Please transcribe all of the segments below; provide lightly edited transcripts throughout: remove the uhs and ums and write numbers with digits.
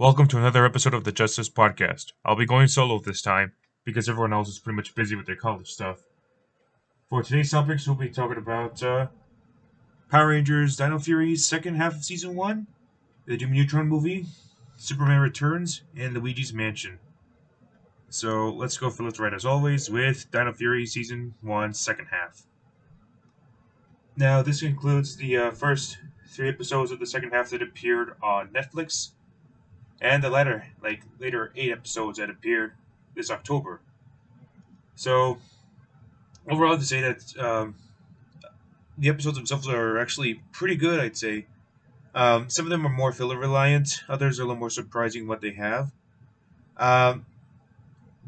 Welcome to another episode of the JustUs Podcast. I'll be going solo this time because everyone else is pretty much busy with their college stuff. For today's topics, we'll be talking about Power Rangers Dino Fury's second half of Season 1, the Jimmy Neutron movie, Superman Returns, and Luigi's Mansion. So let's go for let's right as always with Dino Fury Season 1, second half. Now, this includes the first 3 episodes of the second half that appeared on Netflix, and the later 8 episodes that appeared this October. So, overall, to say that the episodes themselves are actually pretty good, I'd say. Some of them are more filler reliant, others are a little more surprising what they have. Um,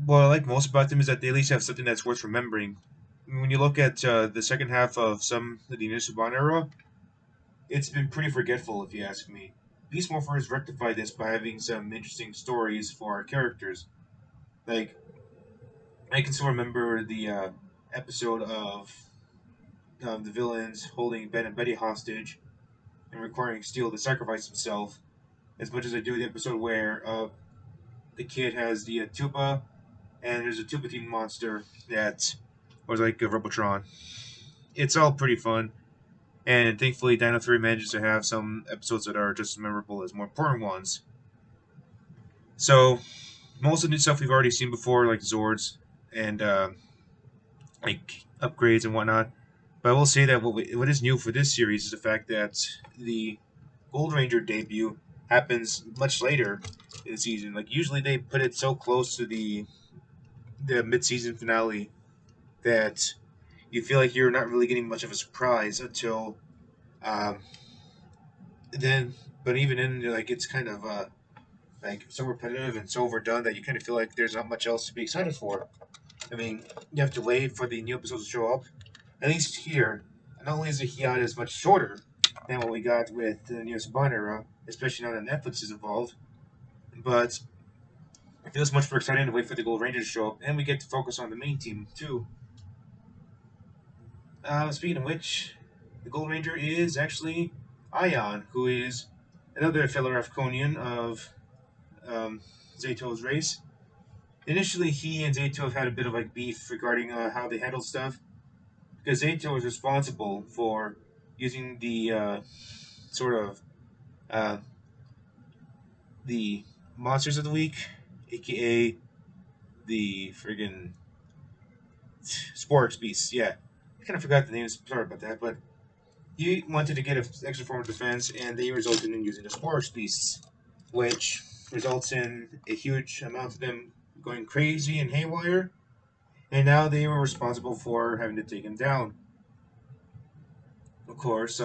what I like most about them is that they at least have something that's worth remembering. When you look at the second half of some of the Dino Fury era, it's been pretty forgetful, if you ask me. Beast Morphers rectified this by having some interesting stories for our characters. Like, I can still remember the episode of the villains holding Ben and Betty hostage and requiring Steel to sacrifice himself, as much as I do the episode where the kid has the tuba, and there's a tuba-themed monster that was like a Robotron. It's all pretty fun. And thankfully, Dino Fury manages to have some episodes that are just as memorable as more important ones. So, most of the new stuff we've already seen before, like Zords and like upgrades and whatnot. But I will say that what is new for this series is the fact that the Gold Ranger debut happens much later in the season. Like usually they put it so close to the mid-season finale that you feel like you're not really getting much of a surprise until um, then. But even then, like it's kind of like so repetitive and so overdone that you kind of feel like there's not much else to be excited for. I mean, you have to wait for the new episodes to show up. At least here, not only is the hiatus much shorter than what we got with the Neo Saban era, especially now that Netflix is involved, but it feels much more exciting to wait for the Gold Ranger to show up, and we get to focus on the main team too. Speaking of which, the Gold Ranger is actually Ion, who is another fellow Afconian of Zeto's race. Initially, he and Zeto have had a bit of like beef regarding how they handle stuff, because Zeto is responsible for using the sort of uh, the monsters of the week, aka the friggin' Sporks Beasts. Yeah, I kind of forgot the names. Sorry about that, but he wanted to get an extra form of defense, and they resulted in using the Sporks Beasts, which results in a huge amount of them going crazy and haywire. And now they were responsible for having to take him down. Of course,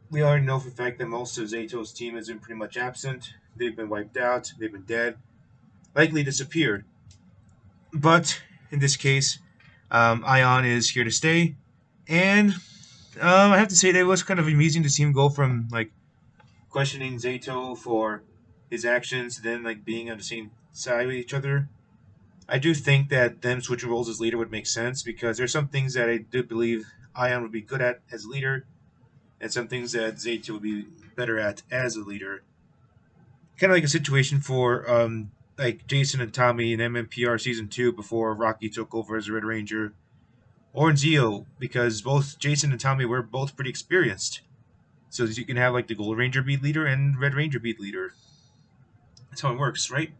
we already know for a fact that most of Zeto's team has been pretty much absent. They've been wiped out, they've been dead, likely disappeared. But in this case, Ion is here to stay, and I have to say that it was kind of amusing to see him go from like questioning Zeto for his actions, to then like being on the same side with each other. I do think that them switching roles as leader would make sense because there's some things that I do believe Ion would be good at as leader, and some things that Zeto would be better at as a leader. Kind of like a situation for like Jason and Tommy in MMPR season 2 before Rocky took over as a Red Ranger, or in Zeo because both Jason and Tommy were both pretty experienced. So you can have like the Gold Ranger beat leader and Red Ranger beat leader. That's how it works, right?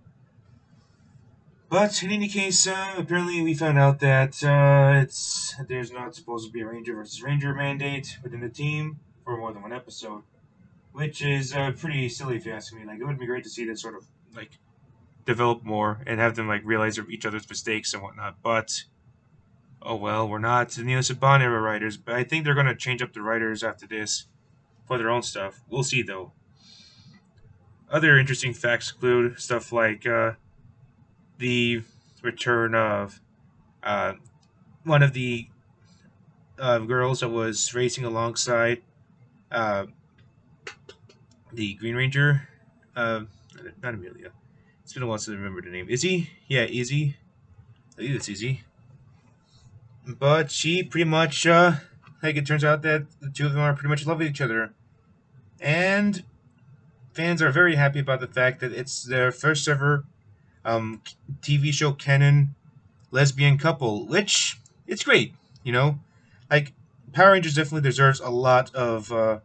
But in any case, apparently we found out that there's not supposed to be a Ranger versus Ranger mandate within the team for more than one episode, which is pretty silly if you ask me. Like it would be great to see this sort of like develop more and have them like realize each other's mistakes and whatnot. But oh well, we're not the Neo Saban era writers, but I think they're gonna change up the writers after this for their own stuff. We'll see though. Other interesting facts include stuff like the return of uh, one of the girls that was racing alongside uh, the Green Ranger. Uh, not Amelia. It's been a while since I remember the name. Izzy? Yeah, Izzy. I think it's Izzy. But she pretty much, like, it turns out that the two of them are pretty much in love with each other. And fans are very happy about the fact that it's their first ever um, TV show canon lesbian couple, which it's great. You know, like Power Rangers definitely deserves a lot of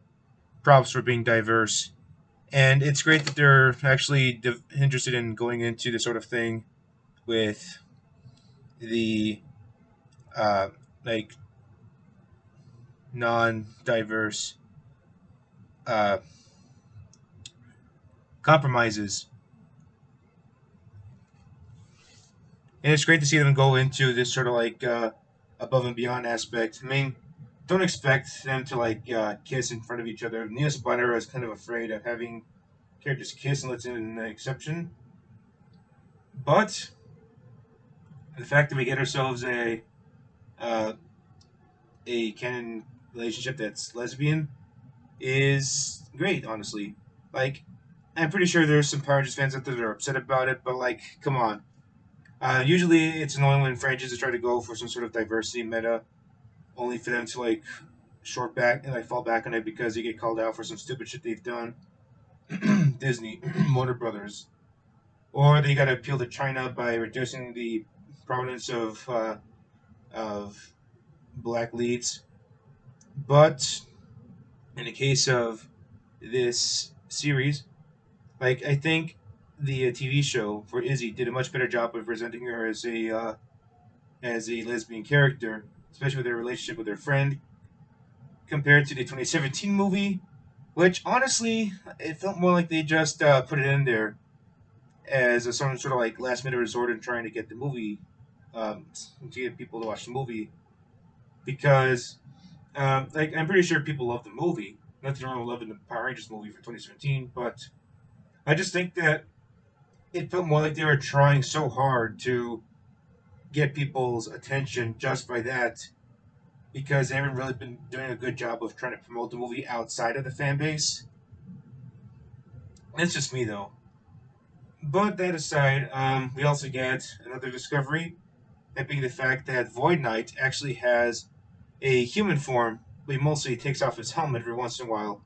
props for being diverse, and it's great that they're actually interested in going into this sort of thing with the uh, like non-diverse uh, compromises, and it's great to see them go into this sort of above and beyond aspect. I mean, don't expect them to kiss in front of each other. Neo Spider is kind of afraid of having characters kiss unless it's an exception, but the fact that we get ourselves uh, a canon relationship that's lesbian is great, honestly. Like, I'm pretty sure there's some Power Rangers fans out there that are upset about it, but come on. Usually, it's annoying when franchises try to go for some sort of diversity meta, only for them to short back and fall back on it because they get called out for some stupid shit they've done. Disney, Warner Brothers, or they got to appeal to China by reducing the prominence of black leads. But in the case of this series, I think the TV show for Izzy did a much better job of presenting her as a lesbian character, especially with her relationship with her friend, compared to the 2017 movie, which honestly it felt more like they just put it in there as a some sort of last minute resort in trying to get the movie to get people to watch the movie because I'm pretty sure people love the movie. Nothing wrong with loving the Power Rangers movie for 2017, but I just think that it felt more like they were trying so hard to get people's attention just by that because they haven't really been doing a good job of trying to promote the movie outside of the fan base. That's just me though. But that aside, we also get another discovery, that being the fact that Void Knight actually has a human form, but he mostly takes off his helmet every once in a while.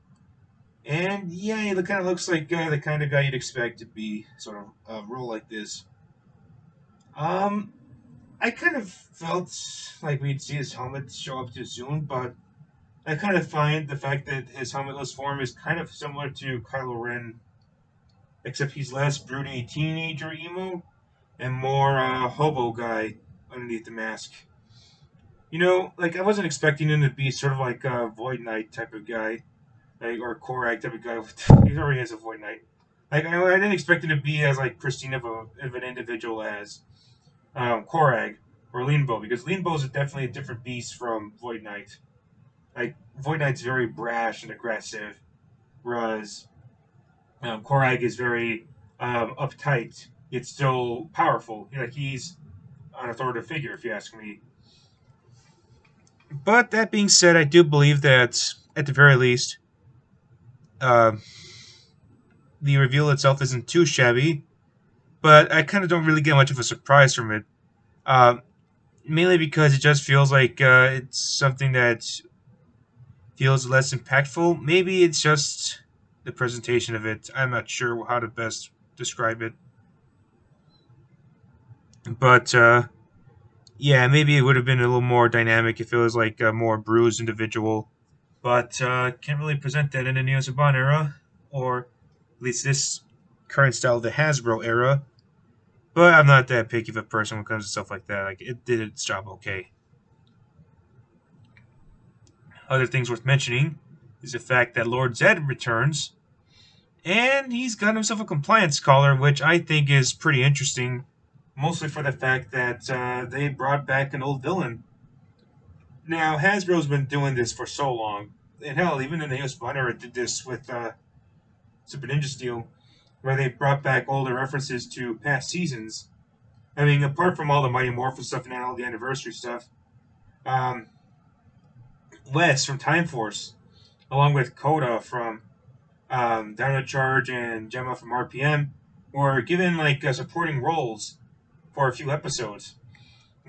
And yeah, he kind of looks like the kind of guy you'd expect to be sort of a role like this. Um, I kind of felt like we'd see his helmet show up too soon, but I kind of find the fact that his helmetless form is kind of similar to Kylo Ren, except he's less broody teenager emo and more hobo guy underneath the mask. I wasn't expecting him to be sort of like a Void Knight type of guy, or Korag type of guy. He already has a Void Knight. I didn't expect him to be as pristine of an individual as Korag or Leanbow, because Leanbow is definitely a different beast from Void Knight. Void Knight's very brash and aggressive, whereas Korag is very uptight yet still powerful. He's an authoritative figure, if you ask me. But that being said, I do believe that at the very least, uh, the reveal itself isn't too shabby. But I kind of don't really get much of a surprise from it. Uh, Mainly because it just feels like it's something that feels less impactful. Maybe it's just the presentation of it. I'm not sure how to best describe it. But yeah, maybe it would have been a little more dynamic if it was a more bruised individual. But can't really present that in the Neo Saban era, or at least this current style of the Hasbro era. But I'm not that picky of a person when it comes to stuff like that. It did its job okay. Other things worth mentioning is the fact that Lord Zedd returns, and he's got himself a compliance collar, which I think is pretty interesting, mostly for the fact that they brought back an old villain. Now, Hasbro's been doing this for so long, and hell, even in the US Banner did this with Super Ninja Steel, where they brought back older references to past seasons. I mean, apart from all the Mighty Morphin stuff and all the anniversary stuff, um, Wes from Time Force, along with Coda from Dino Charge and Gemma from RPM, were given supporting roles for a few episodes,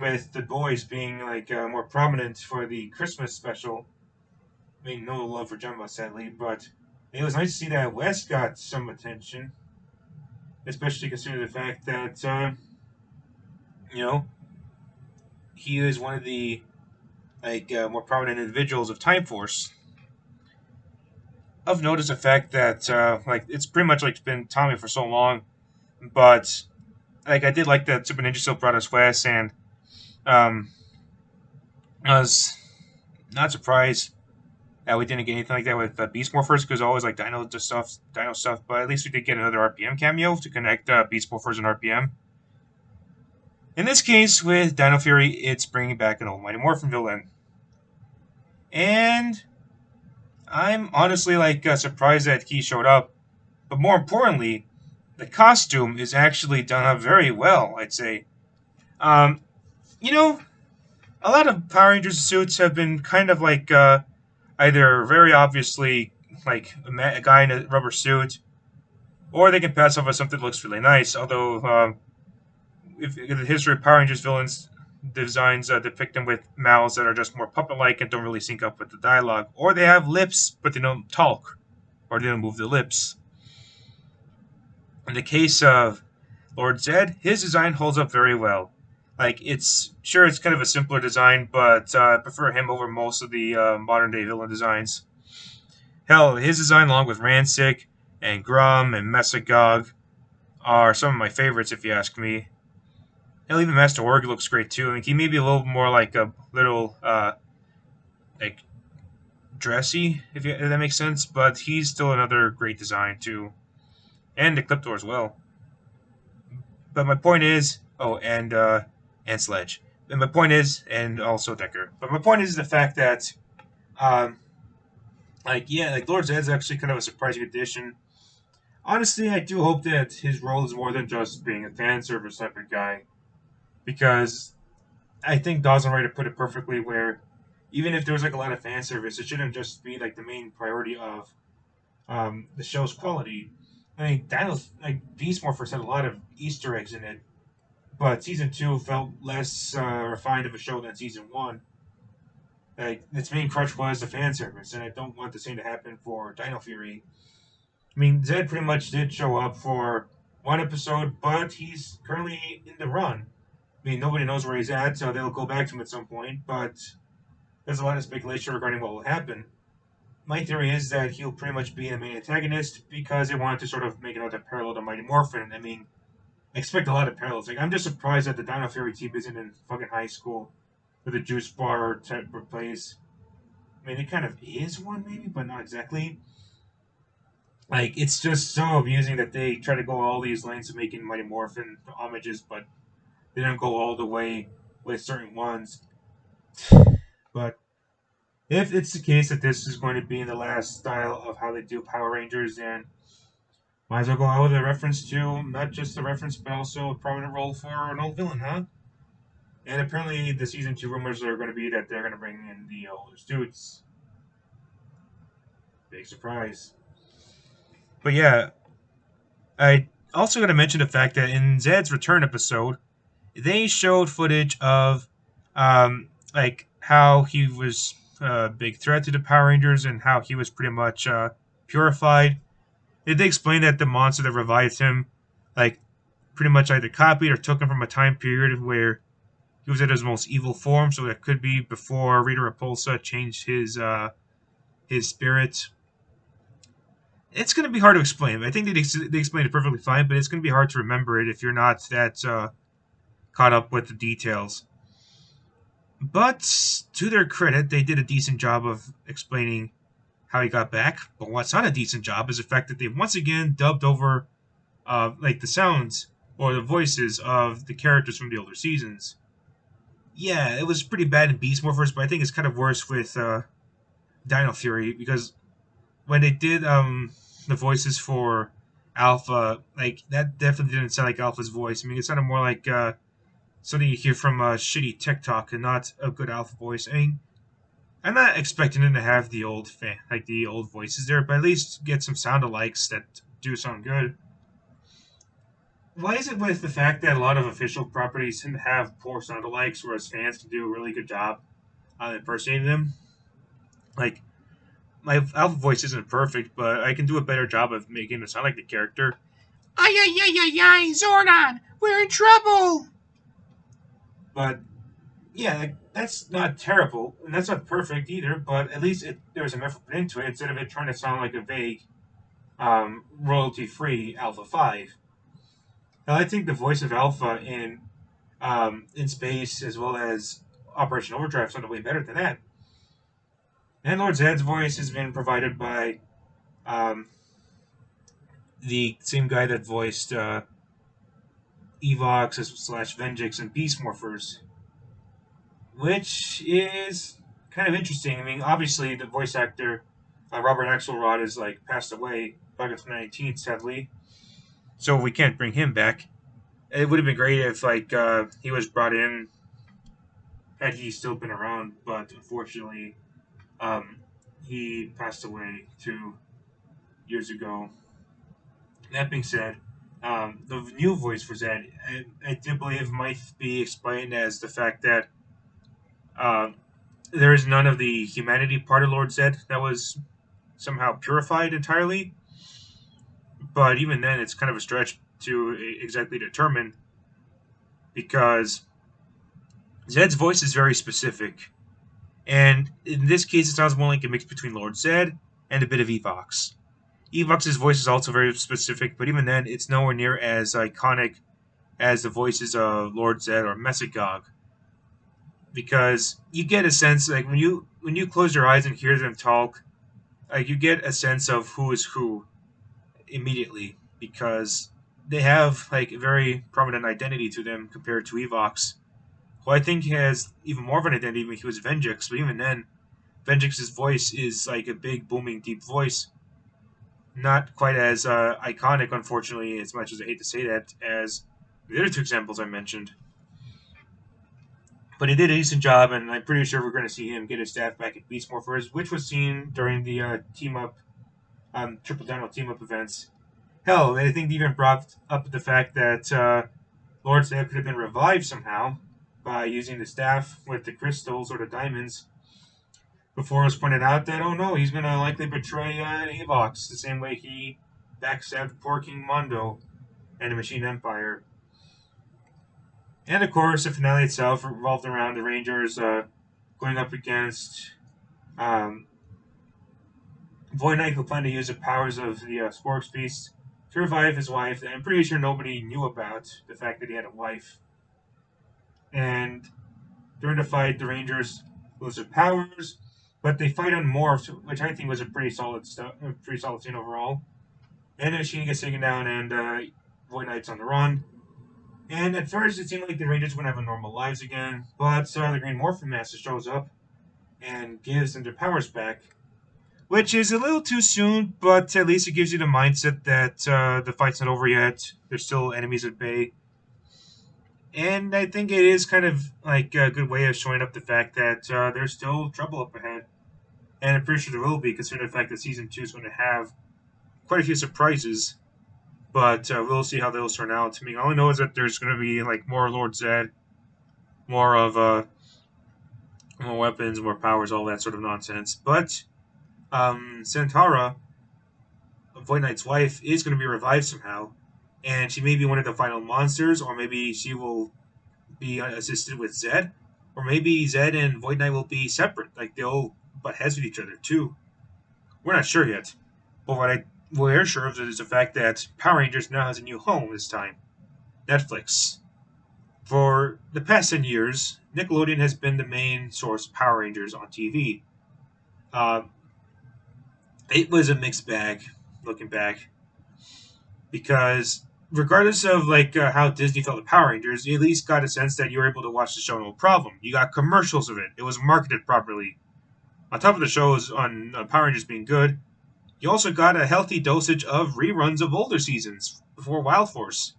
with the boys being more prominent for the Christmas special. I mean, no love for Gemma, sadly, but It was nice to see that West got some attention, especially considering the fact that you know he is one of the more prominent individuals of Time Force. I've noticed the fact that it's pretty much like been Tommy for so long, but I did like that Super Ninja still brought us West, and um, I was not surprised that we didn't get anything like that with Beast Morphers because I always like Dino stuff. But at least we did get another RPM cameo to connect Beast Morphers and RPM. In this case, with Dino Fury, it's bringing back an old Mighty Morphin villain, and I'm honestly surprised that he showed up. But more importantly, the costume is actually done up very well. I'd say, um, you know, a lot of Power Rangers suits have been kind of either very obviously a guy in a rubber suit, or they can pass off as something that looks really nice. Although, if the history of Power Rangers villains designs depict them with mouths that are just more puppet-like and don't really sync up with the dialogue, or they have lips but they don't talk, or they don't move their lips. In the case of Lord Zedd, his design holds up very well. It's kind of a simpler design, but I prefer him over most of the modern day villain designs. Hell, his design, along with Rancic and Grum and Mesagog, are some of my favorites, if you ask me. Hell, even Master Org looks great too. I mean, he may be a little more like a little like dressy, if that makes sense, but he's still another great design too, and Ecliptor as well. But my point is, and Sledge. And my point is, and also Decker. But my point is the fact that, um, Lord Zedd's actually kind of a surprising addition. Honestly, I do hope that his role is more than just being a fan service type of guy, because I think Dawson Writer put it perfectly. Where even if there was a lot of fan service, it shouldn't just be the main priority of the show's quality. I mean, Beast Morphers had a lot of Easter eggs in it, but season two felt less refined of a show than season one. Its main crutch was the fan service, and I don't want the same to happen for Dino Fury. I mean, Zedd pretty much did show up for one episode, but he's currently in the run. I mean, nobody knows where he's at, so they'll go back to him at some point, but there's a lot of speculation regarding what will happen. My theory is that he'll pretty much be the main antagonist because they wanted to sort of make another parallel to Mighty Morphin. I mean, I expect a lot of parallels. I'm just surprised that the Dino Fury team isn't in fucking high school with a juice bar type of place. I mean, it kind of is one, maybe, but not exactly. It's just so amusing that they try to go all these lengths of making Mighty Morphin homages, but they don't go all the way with certain ones. But if it's the case that this is going to be in the last style of how they do Power Rangers, then might as well go out with a reference to not just a reference, but also a prominent role for an old villain, huh? And apparently, the season two rumors are going to be that they're going to bring in the older students. Big surprise. But yeah, I also got to mention the fact that in Zedd's return episode, they showed footage of how he was a big threat to the Power Rangers and how he was pretty much purified. They explained that the monster that revived him, pretty much either copied or took him from a time period where he was at his most evil form. So that could be before Rita Repulsa changed his spirit. It's going to be hard to explain. I think they explained it perfectly fine, but it's going to be hard to remember it if you're not that caught up with the details. But to their credit, they did a decent job of explaining how he got back. But what's not a decent job is the fact that they once again dubbed over the sounds or the voices of the characters from the older seasons. Yeah, it was pretty bad in Beast Morphers, but I think it's kind of worse with Dino Fury because when they did the voices for Alpha, that definitely didn't sound like Alpha's voice. I mean, it sounded more like something you hear from shitty TikTok and not a good Alpha voice. I mean, I'm not expecting them to have the old voices there, but at least get some sound alikes that do sound good. Why is it with the fact that a lot of official properties tend to have poor sound alikes, whereas fans can do a really good job on impersonating them? Like, my alpha voice isn't perfect, but I can do a better job of making it sound like the character. Ay, ay, ay, ay, ay, Zordon, we're in trouble! But yeah, that's not terrible, and that's not perfect either. But at least there was some effort put into it instead of it trying to sound like a vague, royalty-free Alpha 5. Now, I think the voice of Alpha in space as well as Operation Overdrive sounded way better than that. And Lord Zedd's voice has been provided by um, the same guy that voiced Evox slash Venjix and Beast Morphers, which is kind of interesting. I mean, obviously the voice actor Robert Axelrod is like passed away back in 2019, sadly, so we can't bring him back. It would have been great if he was brought in had he still been around, but unfortunately, um, he passed away 2 years ago. That being said, the new voice for Zedd, I do believe, might be explained as the fact that uh, there is none of the humanity part of Lord Zedd that was somehow purified entirely. But even then, it's kind of a stretch to exactly determine because Zedd's voice is very specific. And in this case, it sounds more like a mix between Lord Zedd and a bit of Evox. Evox's voice is also very specific, but even then, it's nowhere near as iconic as the voices of Lord Zedd or Messigog. Because you get a sense, like when you close your eyes and hear them talk, like you get a sense of who is who immediately because they have like a very prominent identity to them compared to Evox, who I think has even more of an identity when he was Venjix. But even then, Venjix's voice is like a big, booming, deep voice. Not quite as iconic, unfortunately, as much as I hate to say that, as the other two examples I mentioned. But he did a decent job, and I'm pretty sure we're going to see him get his staff back at Beast Morphers, which was seen during the team up, Triple Dino team up events. Hell, I think they even brought up the fact that Lord Zedd could have been revived somehow by using the staff with the crystals or the diamonds. Before it was pointed out that, oh no, he's going to likely betray Avox the same way he backstabbed poor King Mondo and the Machine Empire. And of course, the finale itself revolved around the Rangers going up against Void Knight, who planned to use the powers of the Sporks Beast to revive his wife. And I'm pretty sure nobody knew about the fact that he had a wife. And during the fight, the Rangers lose their powers, but they fight on Morph, which I think was a pretty solid scene overall. And the machine gets taken down, and Void Knight's on the run. And at first, it seemed like the Rangers would have a normal lives again, but the Green Morphin Master shows up and gives them their powers back, which is a little too soon, but at least it gives you the mindset that the fight's not over yet. There's still enemies at bay. And I think it is kind of like a good way of showing up the fact that there's still trouble up ahead. And I'm pretty sure there will be, considering the fact that Season 2 is going to have quite a few surprises. But we'll see how those turn out. I mean, all I know is that there's going to be like more Lord Zedd, more of more weapons, more powers, all that sort of nonsense. But Centaura, Void Knight's wife, is going to be revived somehow, and she may be one of the final monsters, or maybe she will be assisted with Zedd, or maybe Zedd and Void Knight will be separate, like they'll butt heads with each other too. We're not sure yet, but what we're sure of is the fact that Power Rangers now has a new home this time, Netflix. For the past 10 years, Nickelodeon has been the main source of Power Rangers on TV. It was a mixed bag, looking back, because regardless of how Disney felt with Power Rangers, you at least got a sense that you were able to watch the show no problem. You got commercials of it. It was marketed properly. On top of the shows on Power Rangers being good, you also got a healthy dosage of reruns of older seasons before Wild Force.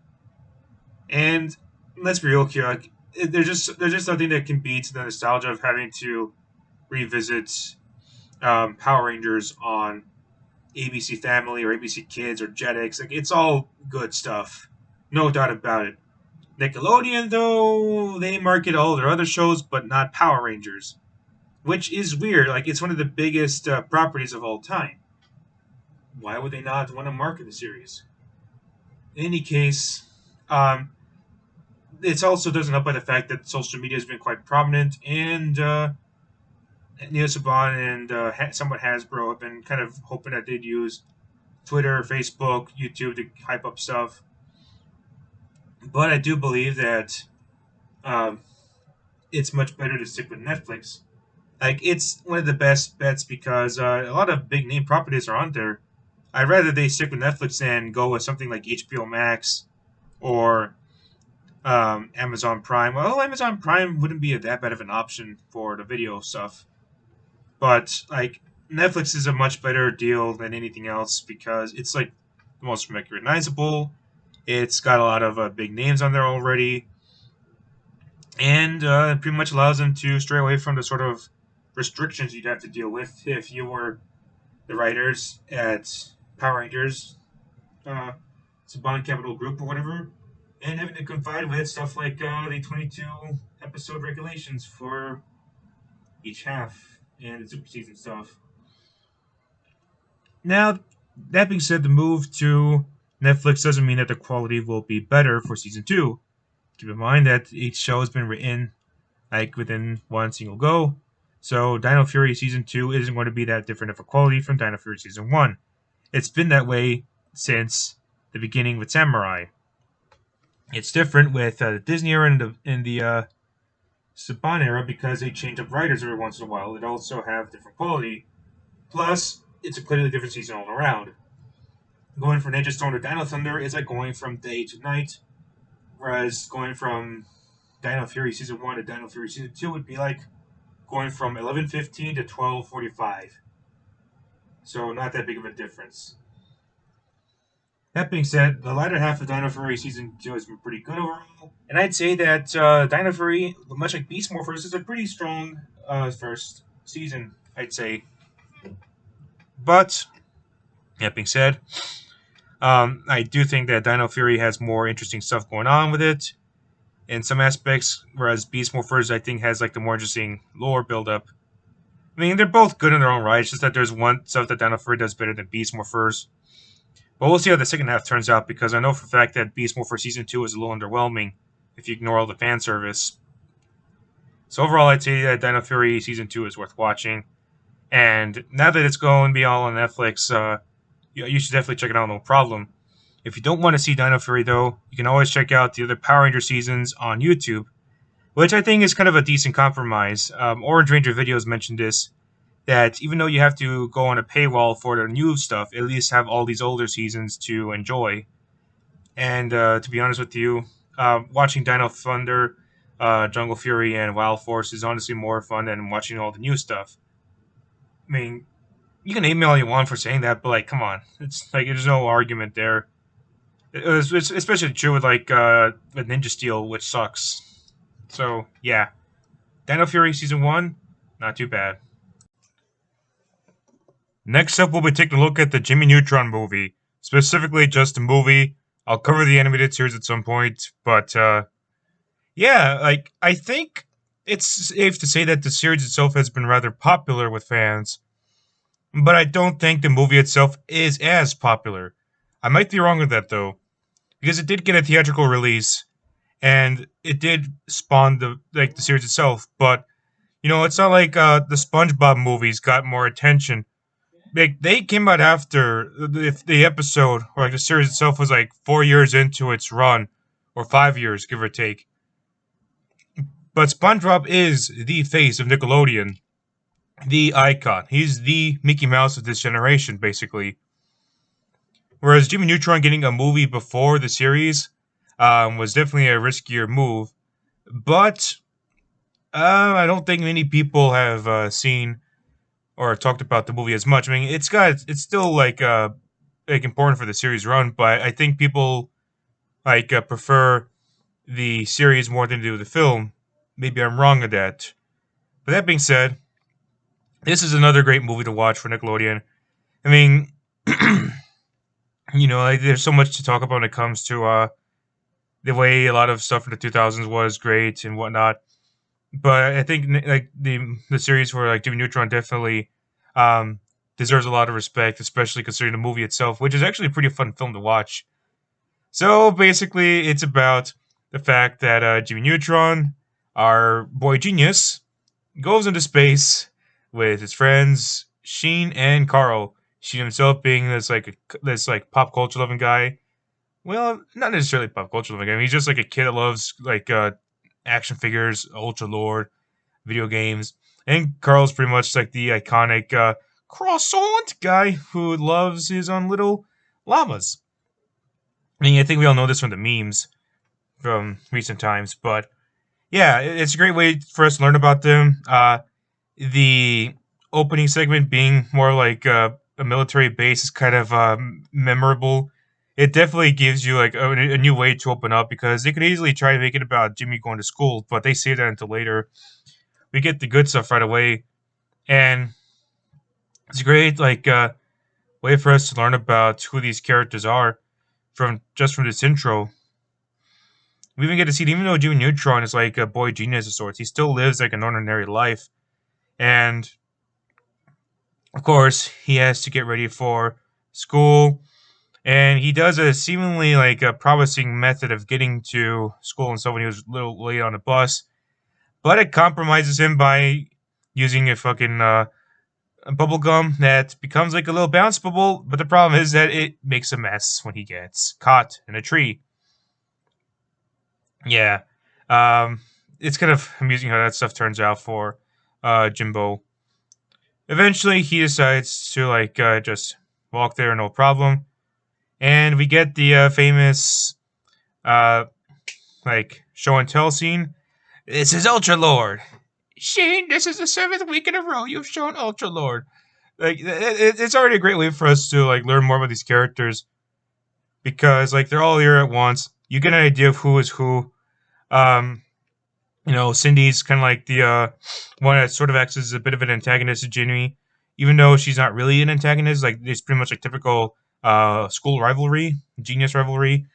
And let's be real here, there's just nothing that can beat the nostalgia of having to revisit Power Rangers on ABC Family or ABC Kids or Jetix. Like, it's all good stuff, no doubt about it. Nickelodeon, though, they market all their other shows, but not Power Rangers. which is weird. Like, it's one of the biggest properties of all time. Why would they not want to market the series? In any case, um, it also doesn't help by the fact that social media has been quite prominent, and Neil Saban and somewhat Hasbro have been kind of hoping that they'd use Twitter, Facebook, YouTube to hype up stuff. But I do believe that um, it's much better to stick with Netflix. Like, it's one of the best bets because a lot of big name properties are on there. I'd rather they stick with Netflix than go with something like HBO Max or Amazon Prime. Well, Amazon Prime wouldn't be that bad of an option for the video stuff. But, like, Netflix is a much better deal than anything else because it's, like, the most recognizable. It's got a lot of big names on there already. And it pretty much allows them to stray away from the sort of restrictions you'd have to deal with if you were the writers at Power Rangers, Saban Capital Group or whatever, and having to confide with stuff like the 22 episode regulations for each half and the super season stuff. Now, that being said, the move to Netflix doesn't mean that the quality will be better for season 2. Keep in mind that each show has been written like within one single go, so Dino Fury season 2 isn't going to be that different of a quality from Dino Fury season 1. It's been that way since the beginning with Samurai. It's different with the Disney era and the Saban era because they change up writers every once in a while. It also have different quality. Plus, it's a clearly different season all around. Going from Ninja Storm to Dino Thunder is like going from day to night, whereas going from Dino Fury season 1 to Dino Fury season 2 would be like going from 11:15 to 12:45. So not that big of a difference. That being said, the latter half of Dino Fury Season 2 has been pretty good overall. And I'd say that Dino Fury, much like Beast Morphers, is a pretty strong first season, I'd say. But, that being said, I do think that Dino Fury has more interesting stuff going on with it in some aspects, whereas Beast Morphers, I think, has like the more interesting lore build-up. I mean, they're both good in their own right, it's just that there's one stuff that Dino Fury does better than Beast Morphers. But we'll see how the second half turns out, because I know for a fact that Beast Morphers Season 2 is a little underwhelming if you ignore all the fan service. So overall, I'd say that Dino Fury Season 2 is worth watching. And now that it's going to be all on Netflix, you should definitely check it out, no problem. If you don't want to see Dino Fury, though, you can always check out the other Power Ranger seasons on YouTube, which I think is kind of a decent compromise. Orange Ranger Videos mentioned this, that even though you have to go on a paywall for the new stuff, at least have all these older seasons to enjoy. And to be honest with you, watching Dino Thunder, Jungle Fury, and Wild Force is honestly more fun than watching all the new stuff. I mean, you can hate me all you want for saying that, but like, come on, it's like there's no argument there. It's especially true with like with Ninja Steel, which sucks. So yeah, Dino Fury Season 1, not too bad. Next up, we'll be taking a look at the Jimmy Neutron movie. Specifically, just the movie. I'll cover the animated series at some point, but yeah, like I think it's safe to say that the series itself has been rather popular with fans, but I don't think the movie itself is as popular. I might be wrong with that though, because it did get a theatrical release, and it did spawn the series itself. But you know, it's not like the SpongeBob movies got more attention. They came out after the episode, or like the series itself was like 4 years into its run, or 5 years, give or take. But SpongeBob is the face of Nickelodeon, the icon. He's the Mickey Mouse of this generation, basically. Whereas Jimmy Neutron getting a movie before the series was definitely a riskier move. But I don't think many people have seen or talked about the movie as much. I mean, it's still like important for the series run, but I think people prefer the series more than they do the film. Maybe I'm wrong with that. But that being said, this is another great movie to watch for Nickelodeon. I mean, you know, like, there's so much to talk about when it comes to the way a lot of stuff in the 2000s was great and whatnot. but I think like the series for like Jimmy Neutron definitely um, deserves a lot of respect, especially considering the movie itself, which is actually a pretty fun film to watch. So basically, it's about the fact that Jimmy Neutron, our boy genius, goes into space with his friends Sheen and Carl. Sheen himself being this like pop culture loving guy. Well, not necessarily pop culture loving guy. I mean, he's just like a kid that loves like action figures, Ultra Lord, video games, and Carl's pretty much like the iconic croissant guy who loves his own little llamas. I mean, I think we all know this from the memes from recent times, but yeah, it's a great way for us to learn about them. The opening segment being more like a military base is kind of memorable. It definitely gives you like a new way to open up because they could easily try to make it about Jimmy going to school, but they save that until later. We get the good stuff right away, and it's a great like way for us to learn about who these characters are from this intro. We even get to see, even though Jimmy Neutron is like a boy genius of sorts, he still lives like an ordinary life. And of course, he has to get ready for school. And he does a seemingly like a promising method of getting to school and so when he was a little late on the bus. But it compromises him by using a fucking bubble gum that becomes like a little bounce bubble. But the problem is that it makes a mess when he gets caught in a tree. Yeah. Um, it's kind of amusing how that stuff turns out for Jimbo. Eventually, he decides to like just walk there, no problem, and we get the famous uh, like show and tell scene. This is Ultra Lord. Shane, this is the 7th week in a row you've shown Ultra Lord. Like it's already a great way for us to like learn more about these characters because like they're all here at once. You get an idea of who is who. Um, Cindy's kind of like the one that sort of acts as a bit of an antagonist to Jimmy, even though she's not really an antagonist. Like it's pretty much like typical school rivalry, genius rivalry.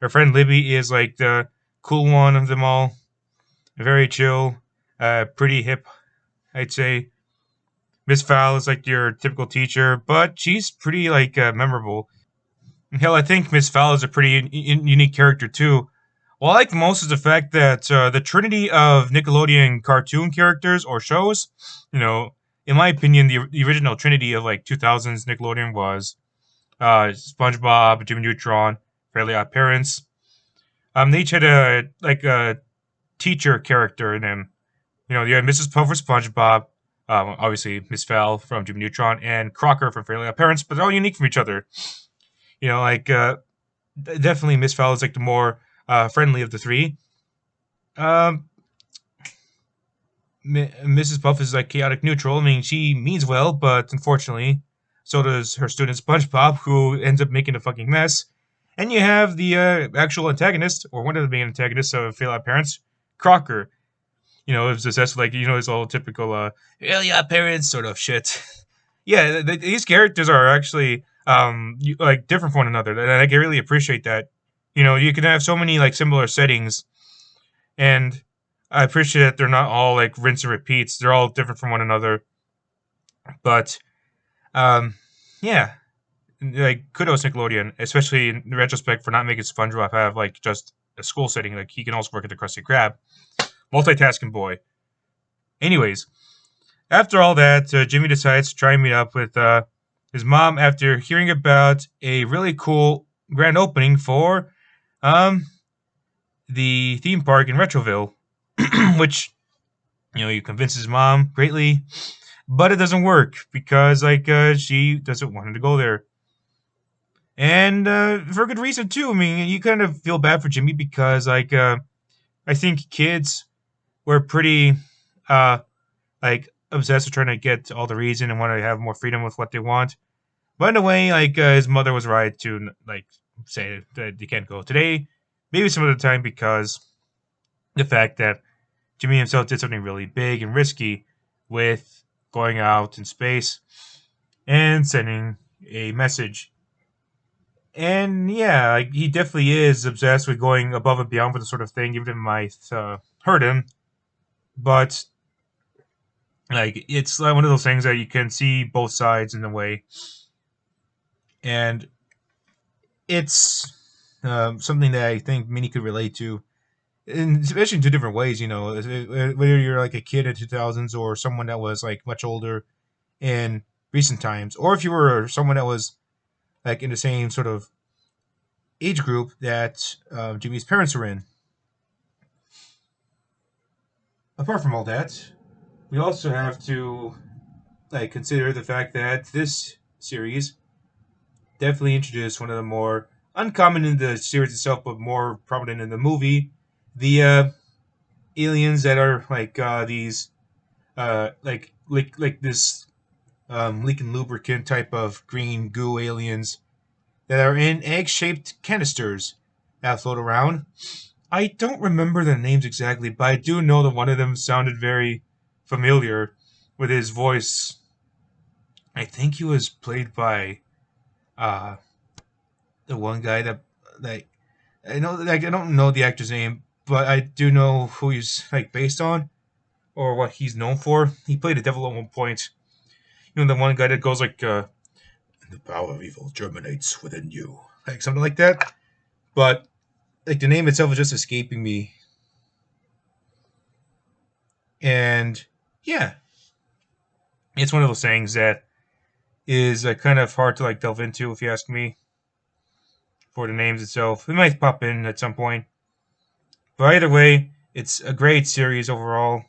Her friend Libby is like the cool one of them all, very chill, pretty hip, I'd say. Miss Fowl is like your typical teacher, but she's pretty like memorable. Hell, I think Miss Fowl is a pretty unique character too. What I like most is the fact that the trinity of Nickelodeon cartoon characters or shows, in my opinion, the original trinity of like 2000s Nickelodeon was SpongeBob, Jimmy Neutron, Fairly Odd Parents. They each had a teacher character in them. You had Mrs. Puff for SpongeBob, obviously Miss Fowl from Jimmy Neutron, and Crocker from Fairly Odd Parents, but they're all unique from each other. Definitely Miss Fowl is like the more friendly of the three. Um, Mrs. Puff is like chaotic neutral. I mean, she means well, but unfortunately, so does her student SpongeBob, who ends up making a fucking mess. And you have the actual antagonist, or one of the main antagonists of Fairly Odd Parents, Crocker. It's obsessed with his all typical Fairly Odd Parents sort of shit. Yeah, these characters are actually like different from one another, and I can really appreciate that. You can have so many like similar settings, and I appreciate that they're not all like rinse and repeats. They're all different from one another. But yeah, like kudos Nickelodeon, especially in retrospect for not making SpongeBob have like just a school setting. Like he can also work at the Krusty Krab, multitasking boy. Anyways, after all that, Jimmy decides to try and meet up with his mom after hearing about a really cool grand opening for the theme park in Retroville, which he convinces his mom greatly, but it doesn't work because she doesn't want him to go there, and for a good reason too. I mean, you kind of feel bad for Jimmy because I think kids were pretty obsessed with trying to get all the reason and want to have more freedom with what they want. But in a way, his mother was right to say that you can't go today, maybe some other time, because the fact that Jimmy himself did something really big and risky with going out in space and sending a message. And yeah, he definitely is obsessed with going above and beyond for the sort of thing, even if it might hurt him. but like it's like one of those things that you can see both sides in a way, and it's something that I think many could relate to, and especially in two different ways. Whether you're like a kid in 2000s or someone that was like much older in recent times, or if you were someone that was like in the same sort of age group that Jimmy's parents were in. Apart from all that, we also have to like consider the fact that this series definitely introduced one of the more uncommon in the series itself, but more prominent in the movie, the aliens that are like these like this leaking lubricant type of green goo aliens that are in egg-shaped canisters that float around. I don't remember the names exactly, but I do know that one of them sounded very familiar with his voice. I think he was played by uh, the one guy that like I know like I don't know the actor's name, but I do know who he's like based on or what he's known for. He played a devil at one point. The one guy that goes like the power of evil germinates within you. Like something like that. But like the name itself is just escaping me. And yeah. It's one of those things that is kind of hard to like delve into if you ask me. For the names itself. It might pop in at some point. But either way, it's a great series overall.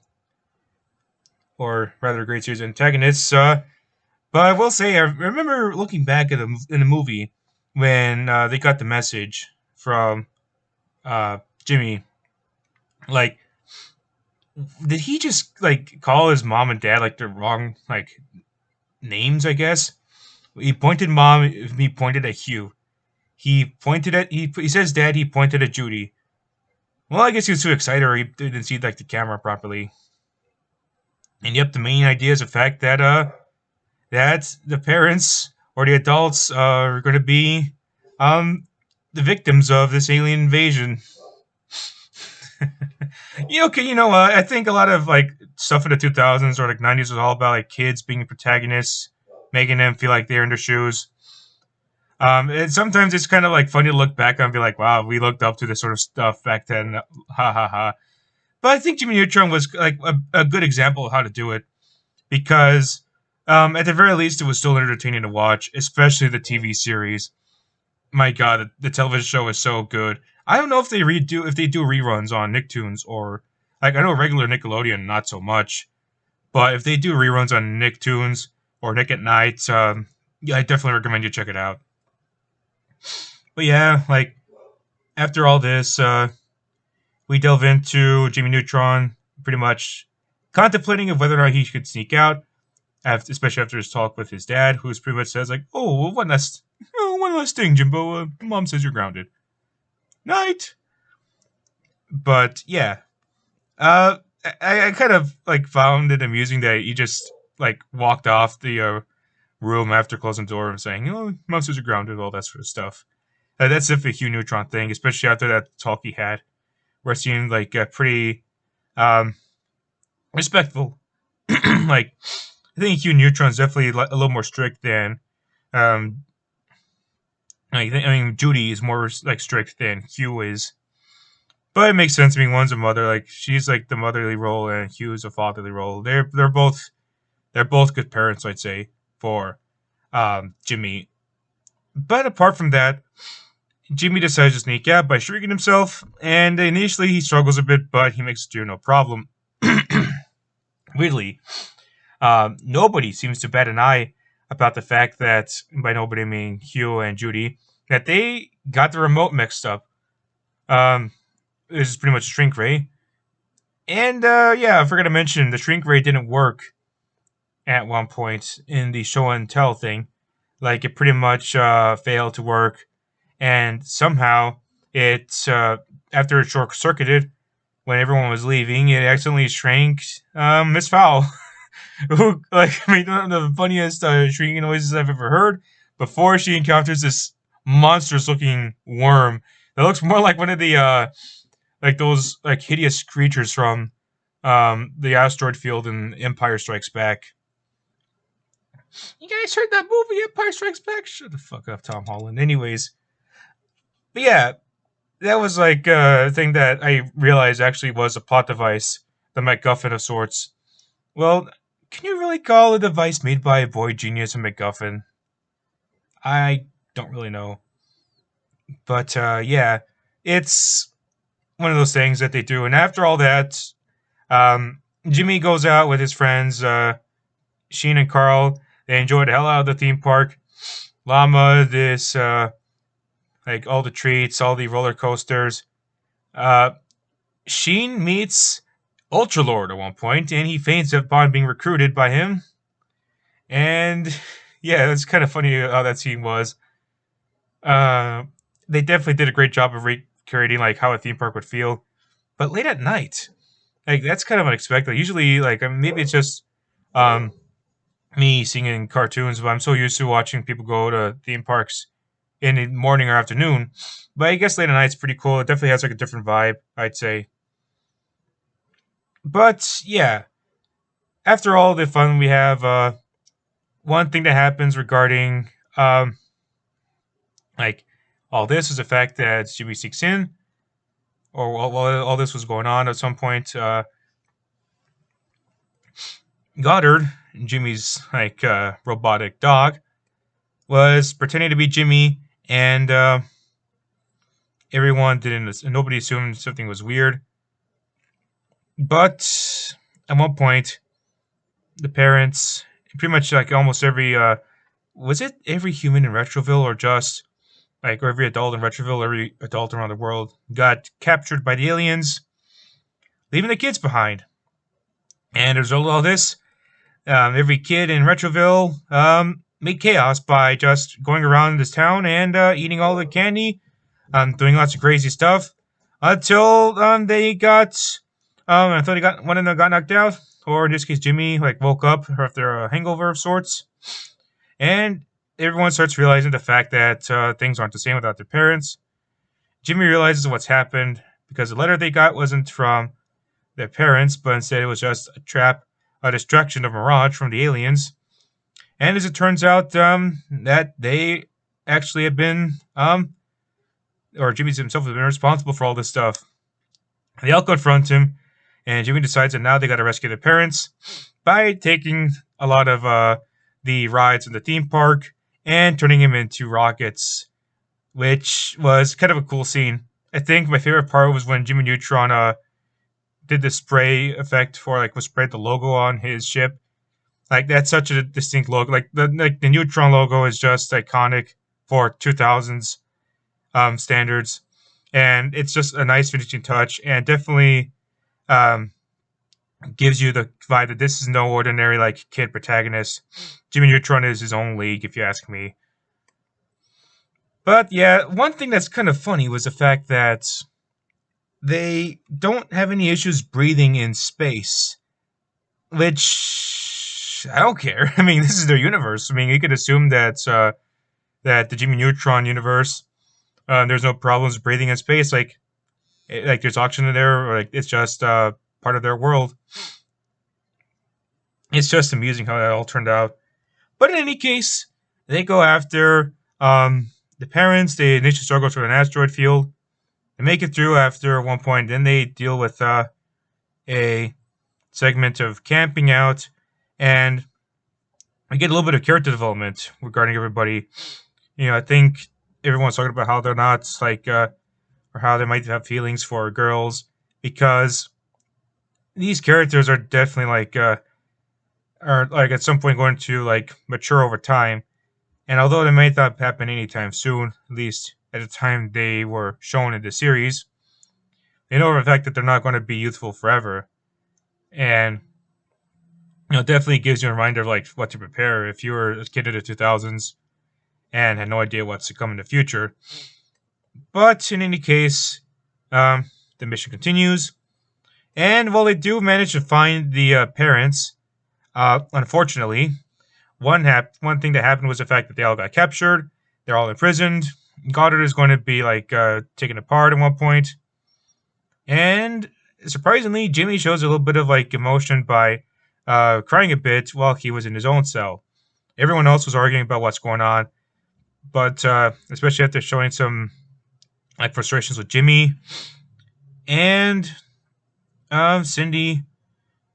Or rather a great series of antagonists. But I will say, I remember looking back at in the movie when they got the message from Jimmy. Like, did he just like call his mom and dad like the wrong like names? I guess he pointed mom. He pointed at Hugh. He pointed at he says dad. He pointed at Judy. Well, I guess he was too excited, or he didn't see like the camera properly. And yep, the main idea is the fact that that the parents or the adults are going to be the victims of this alien invasion. I think a lot of like stuff in the 2000s or like 90s was all about like kids being protagonists, making them feel like they're in their shoes. And sometimes it's kind of like funny to look back on and be like, wow, we looked up to this sort of stuff back then. Ha ha ha. But I think Jimmy Neutron was like a good example of how to do it because at the very least, it was still entertaining to watch, especially the TV series. My God, the television show is so good. I don't know if they do reruns on Nicktoons or like I know regular Nickelodeon, not so much. But if they do reruns on Nicktoons or Nick at Night, yeah, I definitely recommend you check it out. But yeah, like after all this, we delve into Jimmy Neutron, pretty much contemplating of whether or not he should sneak out. Especially after his talk with his dad, who's pretty much says like, "Oh, one last thing, Jimbo. Mom says you're grounded." Night. But yeah, I kind of like found it amusing that he just like walked off the room after closing the door and saying, "Mom says you're grounded," all that sort of stuff. That's if a Hugh Neutron thing, especially after that talk he had, where it seemed like pretty respectful, like. I think Hugh Neutron's definitely a little more strict than, Judy is more like strict than Hugh is. But it makes sense. I mean, one's a mother, like she's like the motherly role, and Hugh's a fatherly role. They're both good parents, I'd say, for Jimmy. But apart from that, Jimmy decides to sneak out by shrinking himself, and initially he struggles a bit, but he makes it do no problem. Weirdly. Nobody seems to bat an eye about the fact that, by nobody I mean Hugh and Judy, that they got the remote mixed up. This is pretty much a shrink ray. And, I forgot to mention, the shrink ray didn't work at one point in the show and tell thing. Like, it pretty much failed to work. And somehow, it, after it short-circuited, when everyone was leaving, it accidentally shrank Miss Fowl. Who, like, made one of the funniest shrieking noises I've ever heard before she encounters this monstrous-looking worm that looks more like one of the, like those, like, hideous creatures from the asteroid field in Empire Strikes Back. You guys heard that movie, Empire Strikes Back? Shut the fuck up, Tom Holland. Anyways, but yeah, that was like a thing that I realized actually was a plot device, the MacGuffin of sorts. Well, can you really call a device made by a boy genius a MacGuffin? I don't really know. But yeah, it's one of those things that they do. And after all that, Jimmy goes out with his friends, Sheen and Carl. They enjoy the hell out of the theme park. Llama, this, like all the treats, all the roller coasters. Sheen meets Ultralord at one point, and he faints upon being recruited by him. And yeah, it's kind of funny how that scene was. They definitely did a great job of recreating like how a theme park would feel. But late at night, like that's kind of unexpected. Usually, like maybe it's just me seeing cartoons, but I'm so used to watching people go to theme parks in the morning or afternoon. But I guess late at night's pretty cool. It definitely has like a different vibe, I'd say. But yeah, after all the fun we have, one thing that happens regarding like all this is the fact that Jimmy sneaks in, or while all this was going on, at some point, Goddard, Jimmy's like robotic dog, was pretending to be Jimmy, and everyone didn't. Nobody assumed something was weird. But at one point, the parents, pretty much like almost every, was it every human in Retroville, or just like every adult in Retroville, every adult around the world, got captured by the aliens, leaving the kids behind. And as a result of all this, every kid in Retroville made chaos by just going around this town and eating all the candy, doing lots of crazy stuff, until they got, until they got one of them got knocked out, or in this case, Jimmy like woke up after a hangover of sorts, and everyone starts realizing the fact that things aren't the same without their parents. Jimmy realizes what's happened because the letter they got wasn't from their parents, but instead it was just a trap, a distraction of Mirage from the aliens. And as it turns out, that they actually have been, or Jimmy himself has been responsible for all this stuff. They all confront him, and Jimmy decides that now they got to rescue their parents by taking a lot of the rides in the theme park and turning him into rockets, which was kind of a cool scene. I think my favorite part was when Jimmy Neutron did the spray effect for like was sprayed the logo on his ship. Like that's such a distinct logo. Like the Neutron logo is just iconic for 2000s standards, and it's just a nice finishing touch, and definitely gives you the vibe that this is no ordinary like kid protagonist. Jimmy Neutron is his own league, if you ask me. But yeah, one thing that's kind of funny was the fact that they don't have any issues breathing in space, which I don't care. I mean, this is their universe. I mean, you could assume that that the Jimmy Neutron universe, there's no problems breathing in space. Like there's oxygen there, or like it's just part of their world. It's just amusing how that all turned out. But in any case, they go after the parents. They initially struggle through an asteroid field. They make it through after one point. Then they deal with a segment of camping out, and we get a little bit of character development regarding everybody. You know, I think everyone's talking about how they're not like, or how they might have feelings for girls, because these characters are definitely like, are like at some point going to like mature over time. And although they might not happen anytime soon, at least at the time they were shown in the series, they know for the fact that they're not going to be youthful forever. And you know, definitely gives you a reminder of like what to prepare if you were a kid of the 2000s and had no idea what's to come in the future. But in any case, the mission continues, and while they do manage to find the parents, unfortunately, one thing that happened was the fact that they all got captured. They're all imprisoned. Goddard is going to be like taken apart at one point, and surprisingly, Jimmy shows a little bit of like emotion by crying a bit while he was in his own cell. Everyone else was arguing about what's going on, but especially after showing some like frustrations with Jimmy, and Cindy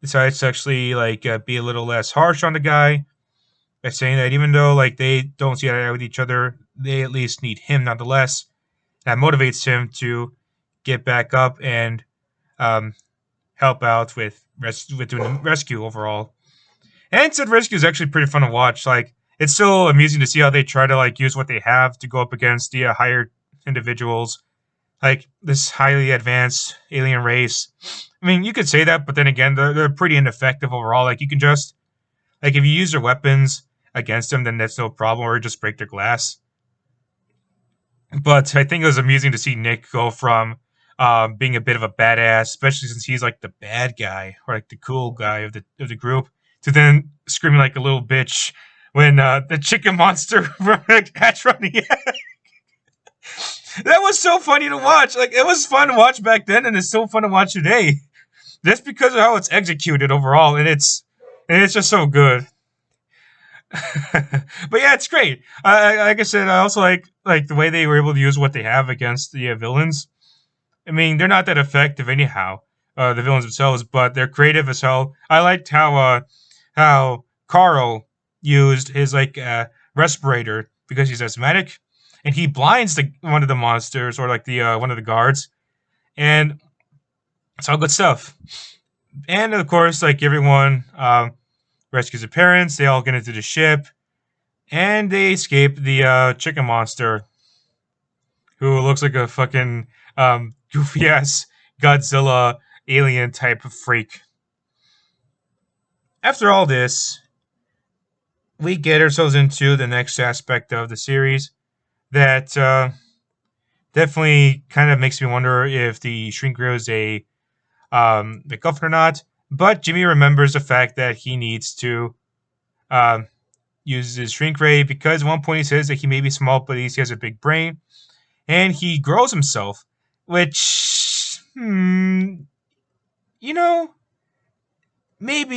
decides to actually like be a little less harsh on the guy by saying that even though like they don't see eye to eye with each other, they at least need him nonetheless. That motivates him to get back up and um, help out with doing the rescue overall. And said rescue is actually pretty fun to watch. Like it's still amusing to see how they try to like use what they have to go up against the higher individuals, like this highly advanced alien race. I mean, you could say that, but then again, they're pretty ineffective overall. Like you can just like if you use their weapons against them, then that's no problem, or just break their glass. But I think it was amusing to see Nick go from being a bit of a badass, especially since he's like the bad guy or like the cool guy of the group, to then screaming like a little bitch when the chicken monster hatched from the egg. That was so funny to watch. Like it was fun to watch back then, and it's so fun to watch today, just because of how it's executed overall, and it's just so good. But yeah, it's great. Like I said, I also like the way they were able to use what they have against the villains. I mean, they're not that effective anyhow, the villains themselves, but they're creative as hell. I liked how Carl used his like respirator because he's asthmatic, and he blinds one of the monsters or like the one of the guards, and it's all good stuff. And of course, like everyone rescues their parents. They all get into the ship, and they escape the chicken monster, who looks like a fucking goofy ass Godzilla alien type of freak. After all this, we get ourselves into the next aspect of the series that definitely kind of makes me wonder if the shrink ray is a MacGuffin or not. But Jimmy remembers the fact that he needs to use his shrink ray because at one point he says that he may be small, but he has a big brain, and he grows himself, which maybe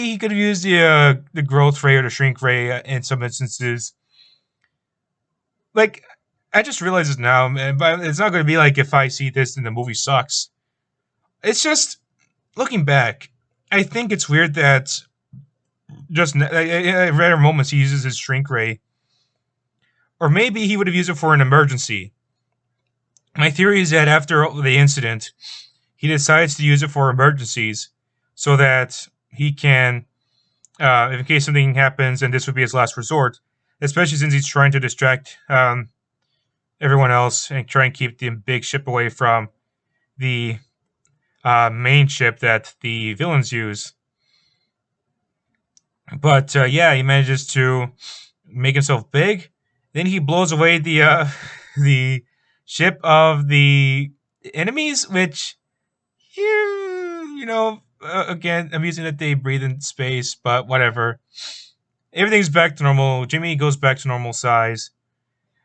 he could have used the growth ray or the shrink ray in some instances. Like, I just realized this now, man, but it's not going to be like if I see this and the movie sucks. It's just, looking back, I think it's weird that just at rare moments he uses his shrink ray. Or maybe he would have used it for an emergency. My theory is that after the incident, he decides to use it for emergencies so that he can, in case something happens, and this would be his last resort, especially since he's trying to distract everyone else and try and keep the big ship away from the main ship that the villains use. But yeah, he manages to make himself big. Then he blows away the ship of the enemies, which again, amusing that they breathe in space, but whatever. Everything's back to normal. Jimmy goes back to normal size,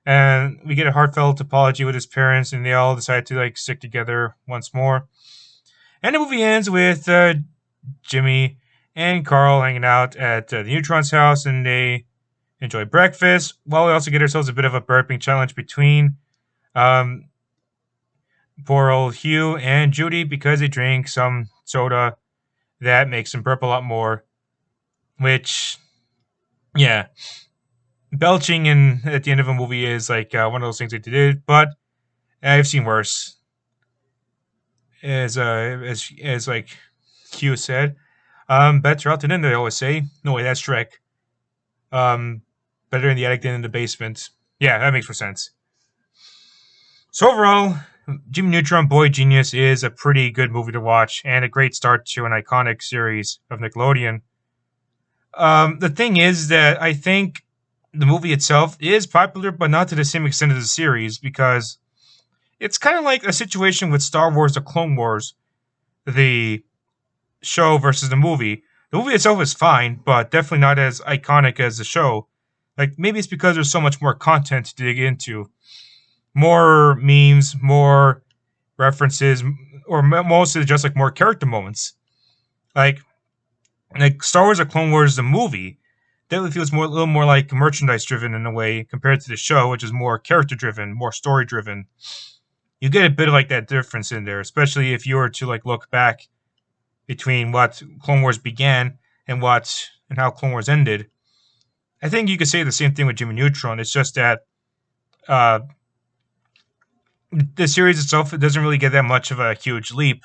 and we get a heartfelt apology with his parents, and they all decide to like stick together once more. And the movie ends with Jimmy and Carl hanging out at the Neutron's house, and they enjoy breakfast. While we also get ourselves a bit of a burping challenge between poor old Hugh and Judy because they drink some soda that makes them burp a lot more. Which, yeah, belching at the end of a movie is like one of those things they did, but I've seen worse. As like Hugh said, better out than in, they always say. No way, that's Shrek. Better in the attic than in the basement. Yeah, that makes more sense. So overall, Jimmy Neutron Boy Genius is a pretty good movie to watch and a great start to an iconic series of Nickelodeon. The thing is that I think the movie itself is popular, but not to the same extent as the series, because it's kind of like a situation with Star Wars The Clone Wars, the show versus the movie. The movie itself is fine, but definitely not as iconic as the show. Like, maybe it's because there's so much more content to dig into. More memes, more references, or mostly just like more character moments. Like Star Wars: The Clone Wars, the movie, definitely feels a little more like merchandise driven in a way compared to the show, which is more character driven, more story driven. You get a bit of like that difference in there, especially if you were to like look back between what Clone Wars began and how Clone Wars ended. I think you could say the same thing with Jimmy Neutron. It's just that uh, the series itself, it doesn't really get that much of a huge leap,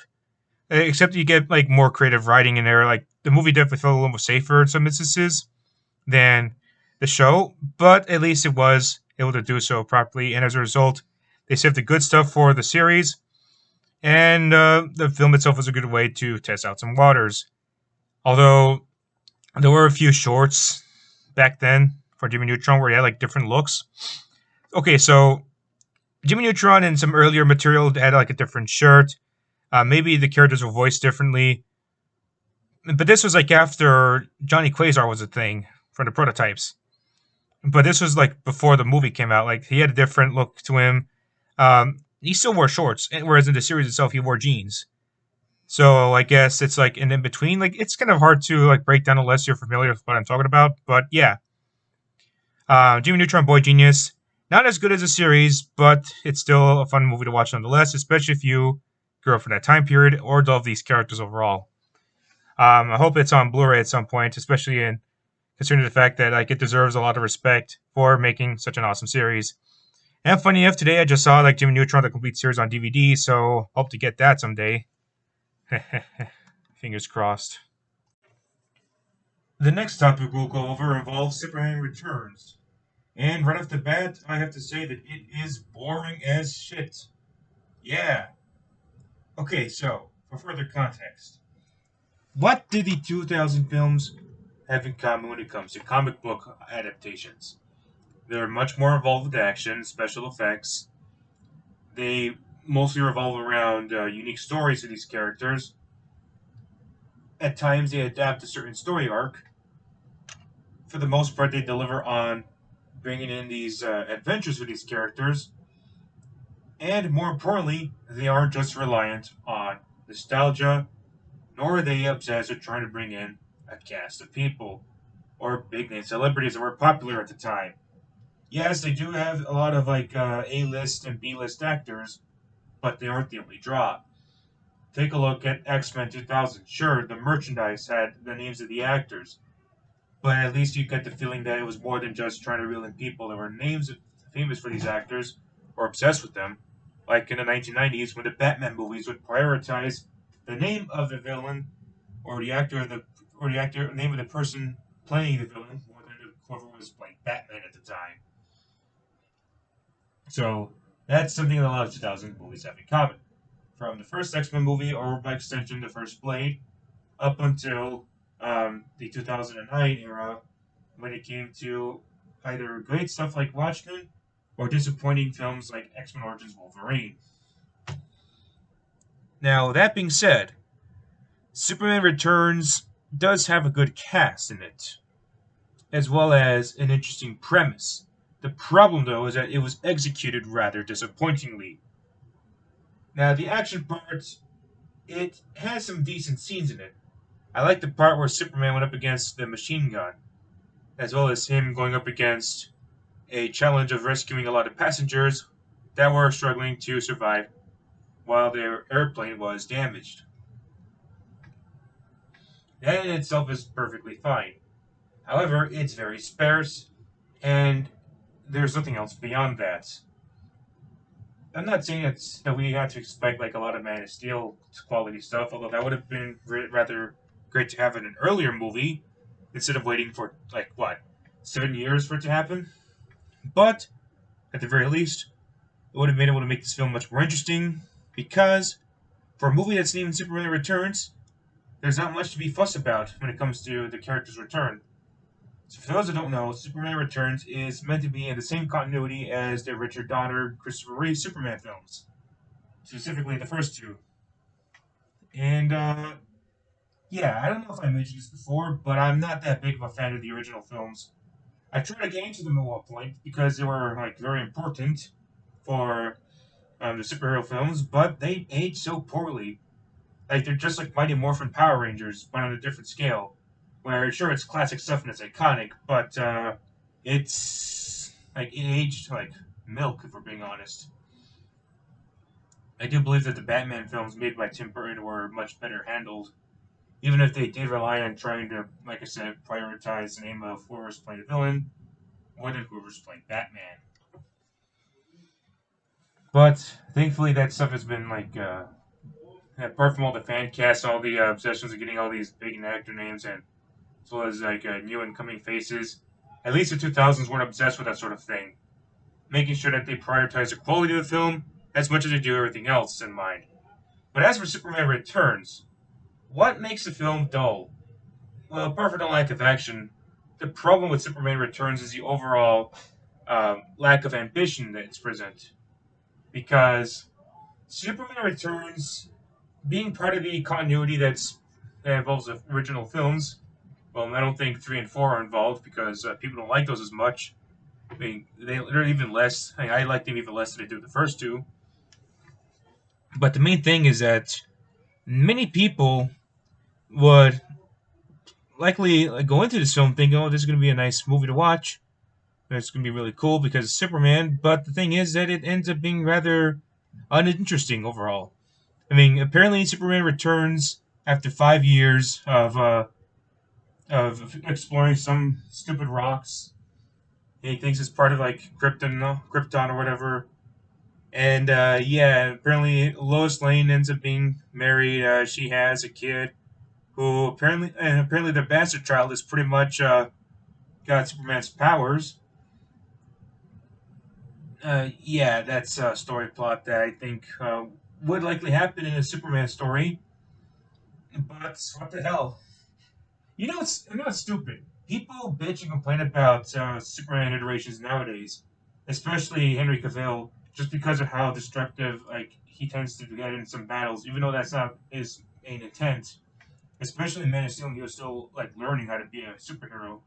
except you get like more creative writing in there. Like the movie definitely felt a little more safer in some instances than the show, but at least it was able to do so properly. And as a result, they saved the good stuff for the series, and the film itself was a good way to test out some waters. Although there were a few shorts back then for Jimmy Neutron where he had like different looks. Okay, so Jimmy Neutron in some earlier material had like a different shirt. Maybe the characters were voiced differently. But this was like after Johnny Quasar was a thing for the prototypes. But this was like before the movie came out. Like he had a different look to him. He still wore shorts, whereas in the series itself he wore jeans. So I guess it's like an in between. Like it's kind of hard to like break down unless you're familiar with what I'm talking about. But yeah, Jimmy Neutron, Boy Genius, not as good as a series, but it's still a fun movie to watch nonetheless, especially if you grew up from that time period or love these characters overall. I hope it's on Blu-ray at some point, especially in considering the fact that like it deserves a lot of respect for making such an awesome series. And funny enough, today I just saw like Jimmy Neutron the complete series on DVD, so hope to get that someday. Fingers crossed. The next topic we'll go over involves Superman Returns. And right off the bat, I have to say that it is boring as shit. Yeah. Okay, so, for further context, what did the 2000 films have in common when it comes to comic book adaptations? They're much more involved with action, special effects. They mostly revolve around unique stories of these characters. At times, they adapt a certain story arc. For the most part, they deliver on bringing in these adventures for these characters. And more importantly, they aren't just reliant on nostalgia, nor are they obsessed with trying to bring in a cast of people or big name celebrities that were popular at the time. Yes, they do have a lot of like A-list and B-list actors, but they aren't the only draw. Take a look at X-Men 2000. Sure, the merchandise had the names of the actors, but at least you get the feeling that it was more than just trying to reel in people that were names famous for these actors or obsessed with them. Like in the 1990s, when the Batman movies would prioritize the name of the villain or the actor name of the person playing the villain more than whoever was playing Batman at the time. So that's something that a lot of 2000 movies have in common. From the first X-Men movie, or by extension, the first Blade, up until the 2009 era, when it came to either great stuff like Watchmen or disappointing films like X-Men Origins Wolverine. Now, that being said, Superman Returns does have a good cast in it, as well as an interesting premise. The problem, though, is that it was executed rather disappointingly. Now, the action part, it has some decent scenes in it. I like the part where Superman went up against the machine gun, as well as him going up against a challenge of rescuing a lot of passengers that were struggling to survive while their airplane was damaged. That in itself is perfectly fine. However, it's very sparse, and there's nothing else beyond that. I'm not saying that we had to expect like a lot of Man of Steel quality stuff, although that would have been rather great to have in an earlier movie instead of waiting for like what 7 years for it to happen. But at the very least, it would have been able to make this film much more interesting because for a movie that's named Superman Returns, there's not much to be fussed about when it comes to the character's return. So for those that don't know, Superman Returns is meant to be in the same continuity as the Richard Donner, Christopher Reeve Superman films, specifically the first two. And yeah, I don't know if I mentioned this before, but I'm not that big of a fan of the original films. I tried to get into them at one point because they were like very important for the superhero films, but they age so poorly. Like they're just like Mighty Morphin Power Rangers, but on a different scale. Where sure it's classic stuff and it's iconic, but it's like it aged like milk, if we're being honest. I do believe that the Batman films made by Tim Burton were much better handled, even if they did rely on trying to, like I said, prioritize the name of whoever's playing the villain more than whoever's playing Batman. But thankfully, that stuff has been like, apart from all the fan casts, all the obsessions of getting all these big actor names, and as well as like new incoming faces, at least the 2000s weren't obsessed with that sort of thing, making sure that they prioritize the quality of the film as much as they do everything else in mind. But as for Superman Returns, what makes the film dull? Well, apart from the lack of action, the problem with Superman Returns is the overall lack of ambition that it's present. Because Superman Returns, being part of the continuity that involves the original films, well, I don't think 3 and 4 are involved because people don't like those as much. I mean, they're even less. I like them even less than I do the first two. But the main thing is that many people would likely go into this film thinking, oh, this is going to be a nice movie to watch. It's going to be really cool because it's Superman. But the thing is that it ends up being rather uninteresting overall. I mean, apparently Superman Returns after 5 years of exploring some stupid rocks. He thinks it's part of like Krypton or whatever. And yeah, apparently Lois Lane ends up being married. She has a kid who apparently their bastard child is pretty much got Superman's powers. Yeah, that's a story plot that I think would likely happen in a Superman story. But what the hell? It's stupid. People bitch and complain about Superman iterations nowadays, especially Henry Cavill, just because of how destructive like he tends to get in some battles, even though that's not his main intent. Especially in Man of Steel, he was still like learning how to be a superhero.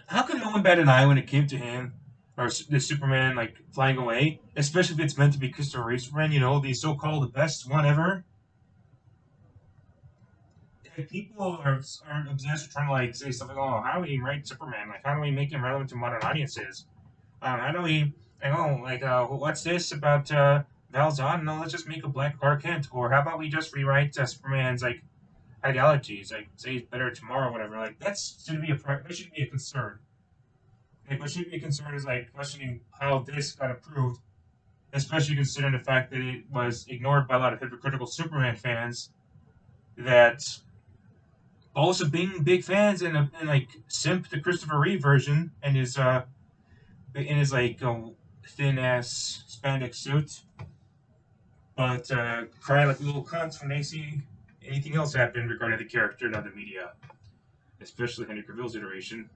How could no one bat an eye when it came to him or the Superman like flying away? Especially if it's meant to be Christopher Reeve Superman, the so-called the best one ever. Like, people are obsessed with trying to like say stuff like, "Oh, how do we write Superman? Like, how do we make him relevant to modern audiences? How do we? What's this about Val Zod? No, let's just make a black Clark Kent. Or how about we just rewrite Superman's like ideologies, like say he's better tomorrow, or whatever. Like that should be a concern. Like what should be a concern is like questioning how this got approved, especially considering the fact that it was ignored by a lot of hypocritical Superman fans that also being big fans and like simp the Christopher Reeve version and his like thin ass spandex suit, but cry like little cunts when they see anything else happen regarding the character in other media, especially Henry Cavill's iteration.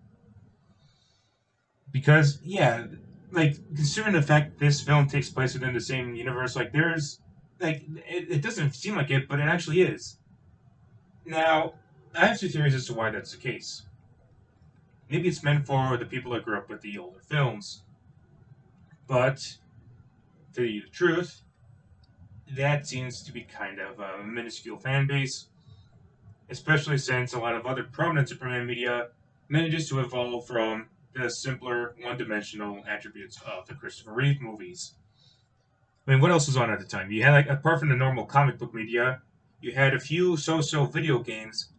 Because yeah, like considering the fact that this film takes place within the same universe, like there's like it doesn't seem like it, but it actually is. Now, I have two theories as to why that's the case. Maybe it's meant for the people that grew up with the older films, but to tell you the truth, that seems to be kind of a minuscule fan base, especially since a lot of other prominent Superman media manages to evolve from the simpler, one-dimensional attributes of the Christopher Reeve movies. I mean, what else was on at the time? You had, like, apart from the normal comic book media, you had a few so-so video games,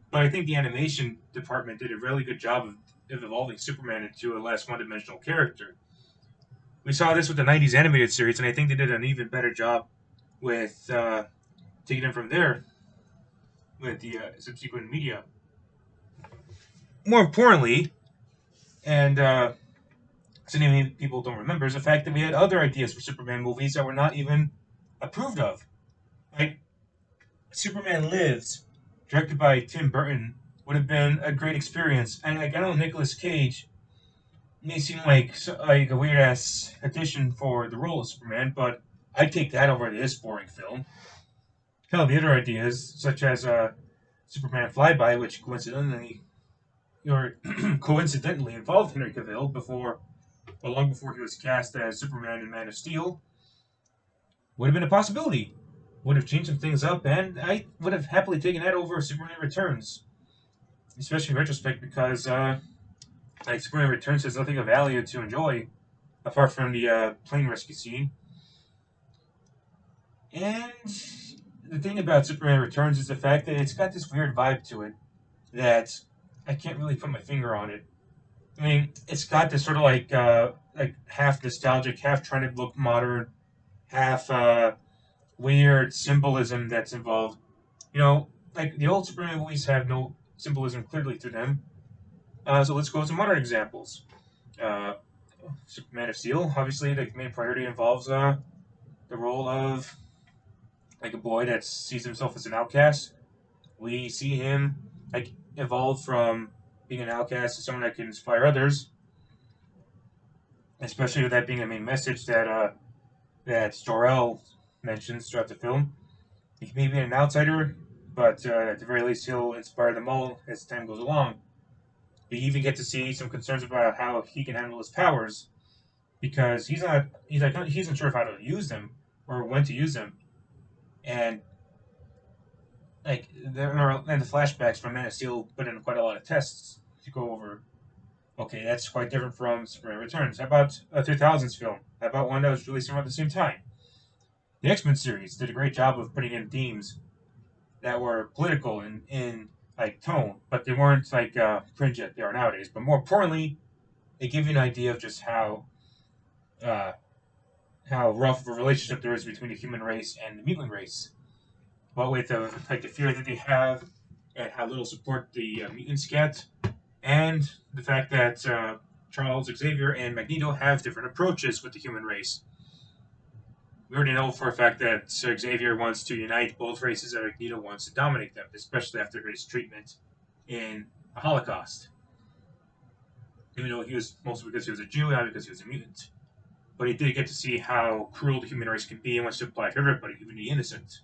but I think the animation department did a really good job of evolving Superman into a less one-dimensional character. We saw this with the 90s animated series, and I think they did an even better job with taking them from there with the subsequent media. More importantly, and so many people don't remember, is the fact that we had other ideas for Superman movies that were not even approved of. Like, Superman Lives, directed by Tim Burton, would have been a great experience. And like, I know Nicolas Cage may seem like a weird ass addition for the role of Superman, but I'd take that over this boring film. Hell, the other ideas, such as Superman Flyby, which coincidentally involved Henry Cavill before but long before he was cast as Superman in Man of Steel, would have been a possibility. Would have changed some things up, and I would have happily taken that over Superman Returns, especially in retrospect, because Superman Returns has nothing of value to enjoy apart from the plane rescue scene. And the thing about Superman Returns is the fact that it's got this weird vibe to it that I can't really put my finger on it. I mean, it's got this sort of like half nostalgic, half trying to look modern, half weird symbolism that's involved. You know, like the old Superman movies have no symbolism clearly to them. So let's go to modern examples. Uh, Superman of Steel, obviously, the main priority involves the role of like a boy that sees himself as an outcast. We see him like evolve from being an outcast to someone that can inspire others, especially with that being a main message that Jor-El mentions throughout the film. He may be an outsider, but at the very least, he'll inspire them all as time goes along. We even get to see some concerns about how he can handle his powers, because he's not sure of how to use them or when to use them, and like there are and the flashbacks from Man of Steel put in quite a lot of tests to go over. Okay, that's quite different from Superman Returns. How about a 2000s film? How about one that was released around the same time? The X-Men series did a great job of putting in themes that were political in like tone, but they weren't like cringe yet they are nowadays. But more importantly, they give you an idea of just uh, how rough of a relationship there is between the human race and the mutant race. But with like the fear that they have and how little support the mutants get, and the fact that Charles Xavier and Magneto have different approaches with the human race. We already know for a fact that Xavier wants to unite both races and Magneto wants to dominate them, especially after his treatment in the Holocaust. Even though he was mostly because he was a Jew, not because he was a mutant. But he did get to see how cruel the human race can be and wants to apply to everybody, even the innocent.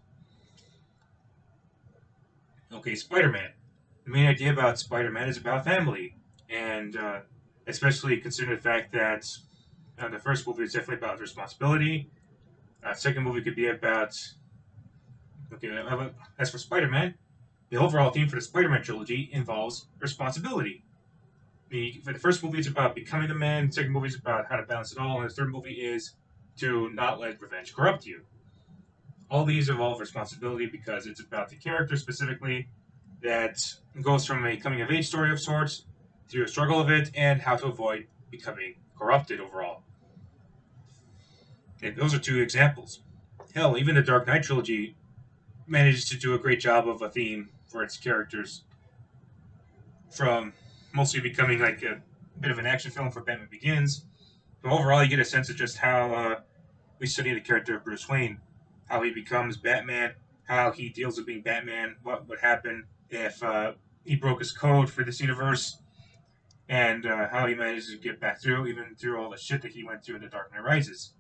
Okay, Spider-Man. The main idea about Spider-Man is about family, and especially considering the fact that the first movie is definitely about responsibility. Second movie could be about as for Spider-Man, the overall theme for the Spider-Man trilogy involves responsibility. For the first movie, it's about becoming the man. The second movie is about how to balance it all, and the third movie is to not let revenge corrupt you. All these involve responsibility because it's about the character specifically that goes from a coming of age story of sorts to a struggle of it and how to avoid becoming corrupted overall. And those are two examples. Hell, even the Dark Knight trilogy manages to do a great job of a theme for its characters, from mostly becoming like a bit of an action film for Batman Begins. But overall, you get a sense of just how we study the character of Bruce Wayne, how he becomes Batman, how he deals with being Batman, what would happen if he broke his code for this universe, and how he manages to get back through, even through all the shit that he went through in The Dark Knight Rises.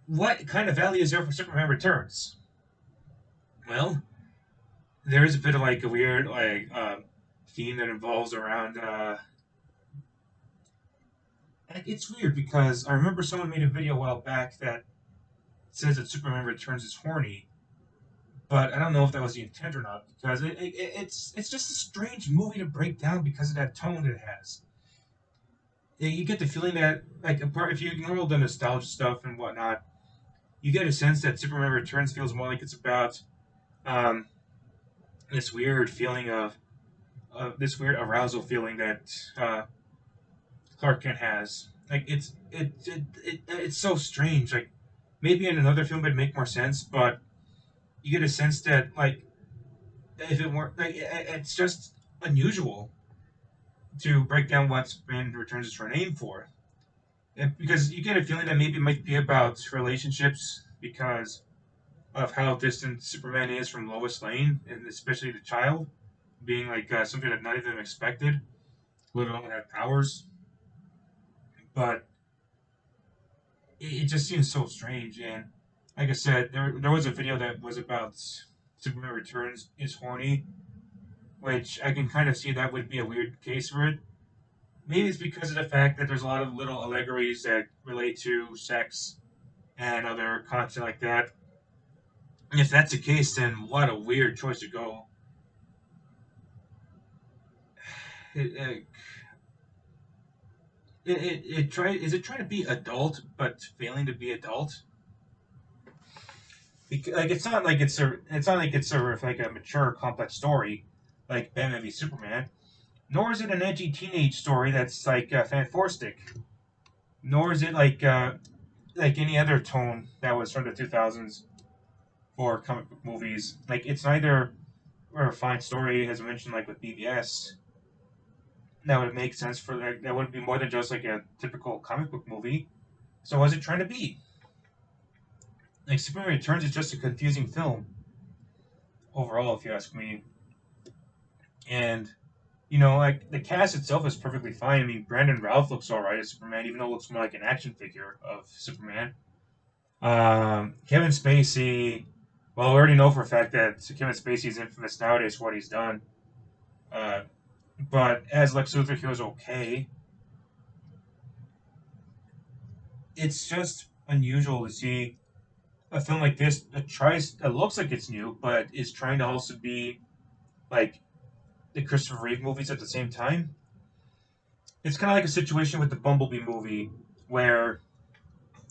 What kind of value is there for Superman Returns? Well, there is a bit of like a weird theme that involves around. It's weird because I remember someone made a video a while back that says that Superman Returns is horny, but I don't know if that was the intent or not because it's just a strange movie to break down because of that tone that it has. You get the feeling that like apart if you ignore all the nostalgia stuff and whatnot, you get a sense that Superman Returns feels more like it's about this weird feeling of this weird arousal feeling that Clark Kent has. Like it's so strange. Like maybe in another film it'd make more sense, but you get a sense that like if it weren't like it's just unusual to break down what Superman Returns is trying to aim for. Because you get a feeling that maybe it might be about relationships because of how distant Superman is from Lois Lane, and especially the child being like something that none of them expected, let alone have powers. But it just seems so strange. And like I said, there was a video that was about Superman Returns is horny, which I can kind of see that would be a weird case for it. Maybe it's because of the fact that there's a lot of little allegories that relate to sex and other content like that. And if that's the case, then what a weird choice to go. It, is it trying to be adult but failing to be adult? Because, like it's not like it's like a mature complex story like Batman v Superman. Nor is it an edgy teenage story that's like fantastic. Nor is it like any other tone that was from the 2000s for comic book movies. Like it's neither a refined story, as I mentioned, like with BBS. That would make sense for like that would be more than just like a typical comic book movie. So what's it trying to be? Like Superman Returns is just a confusing film overall, if you ask me. And like the cast itself is perfectly fine. I mean, Brandon Routh looks alright as Superman, even though it looks more like an action figure of Superman. Kevin Spacey. Well, we already know for a fact that Kevin Spacey is infamous nowadays for what he's done. Uh, but as Lex Luthor, he was okay. It's just unusual to see a film like this that looks like it's new, but is trying to also be like the Christopher Reeve movies at the same time. It's kind of like a situation with the Bumblebee movie, where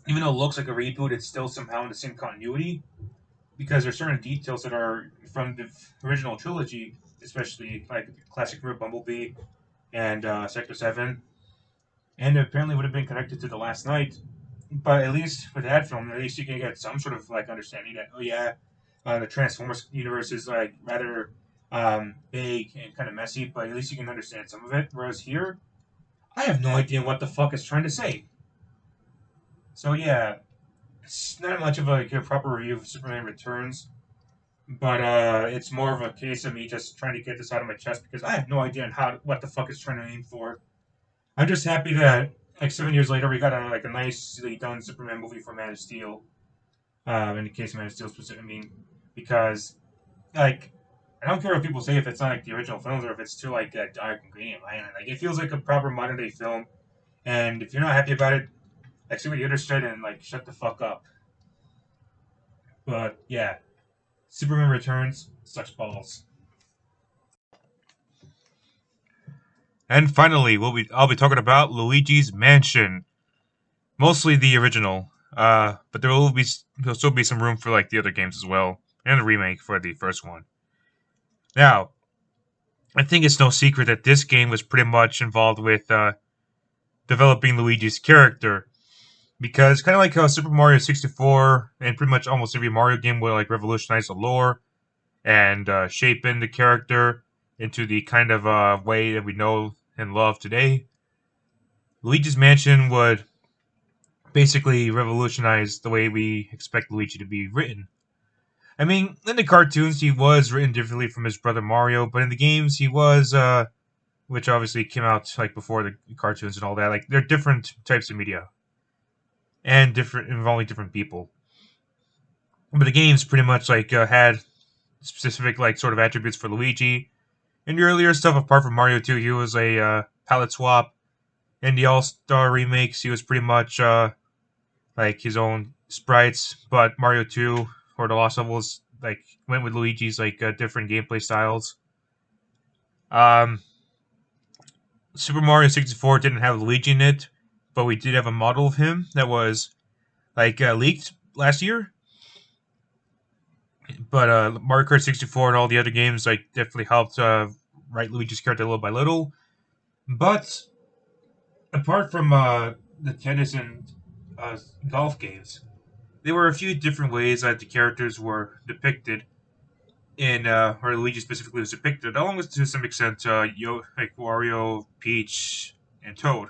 even though it looks like a reboot, it's still somehow in the same continuity because there's certain details that are from the original trilogy, especially like classic Real Bumblebee and Sector 7, and apparently would have been connected to The Last Night. But at least with that film, at least you can get some sort of like understanding that, oh yeah, the Transformers universe is like rather big and kind of messy, but at least you can understand some of it. Whereas here, I have no idea what the fuck it's trying to say. So yeah, it's not much of a proper review of Superman Returns, but it's more of a case of me just trying to get this out of my chest because I have no idea on what the fuck it's trying to aim for. I'm just happy that like 7 years later we got a nicely done Superman movie for Man of Steel. In the case of Man of Steel specifically, I mean, because like I don't care what people say if it's not like the original films or if it's too like dark and green and violent. Like it feels like a proper modern day film, and if you're not happy about it, like see what you understood and like shut the fuck up. But yeah, Superman Returns sucks balls. And finally, I'll be talking about Luigi's Mansion, mostly the original. But there'll still be some room for like the other games as well, and the remake for the first one. Now, I think it's no secret that this game was pretty much involved with developing Luigi's character, because kind of like how Super Mario 64 and pretty much almost every Mario game will like revolutionize the lore and shape in the character into the kind of way that we know and love today. Luigi's Mansion would basically revolutionize the way we expect Luigi to be written. I mean, in the cartoons, he was written differently from his brother Mario, but in the games, he was, which obviously came out like before the cartoons and all that. Like, they're different types of media and different involving different people. But the games pretty much like had specific like sort of attributes for Luigi. In the earlier stuff, apart from Mario 2, he was a palette swap. In the All Star remakes, he was pretty much like his own sprites. But Mario 2 or the Lost Levels like went with Luigi's like different gameplay styles. Um, Super Mario 64 didn't have Luigi in it, but we did have a model of him that was like leaked last year. But Mario Kart 64 and all the other games like definitely helped write Luigi's character little by little. But apart from the tennis and golf games, there were a few different ways that the characters were depicted in, or Luigi specifically was depicted, along with to some extent like Wario, Peach, and Toad.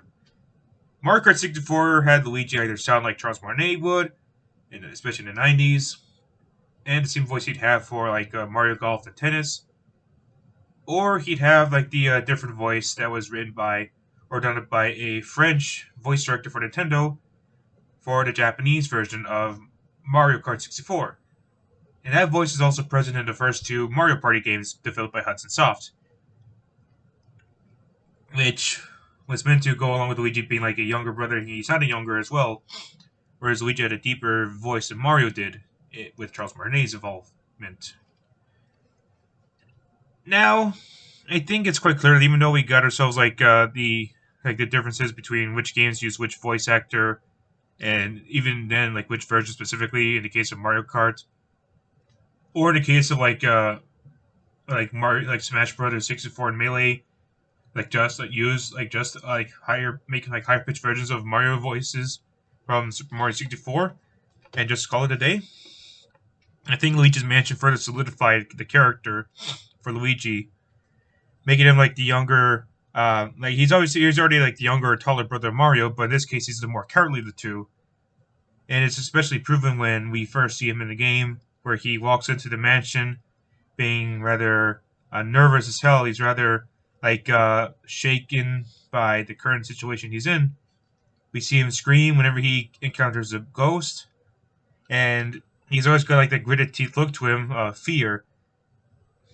Mario Kart 64 had Luigi either sound like Charles Martinet would, especially in the 90s, and the same voice he'd have for like Mario Golf and Tennis, or he'd have like the different voice that was written by or done by a French voice director for Nintendo for the Japanese version of Mario Kart 64. And that voice is also present in the first two Mario Party games developed by Hudson Soft, which was meant to go along with Luigi being like a younger brother. He sounded younger as well, whereas Luigi had a deeper voice than Mario did with Charles Martinet's involvement. Now, I think it's quite clear that even though we got ourselves the differences between which games use which voice actor, and even then like which version specifically in the case of Mario Kart, or in the case of Mario Smash Brothers 64 and Melee, making higher pitched versions of Mario voices from Super Mario 64 and just call it a day. I think Luigi's Mansion further solidified the character for Luigi, making him like the younger, he's already like the younger, taller brother of Mario, but in this case he's the more cowardly of the two. And it's especially proven when we first see him in the game, where he walks into the mansion, being rather nervous as hell. He's rather shaken by the current situation he's in. We see him scream whenever he encounters a ghost, and he's always got like that gritted teeth look to him, fear,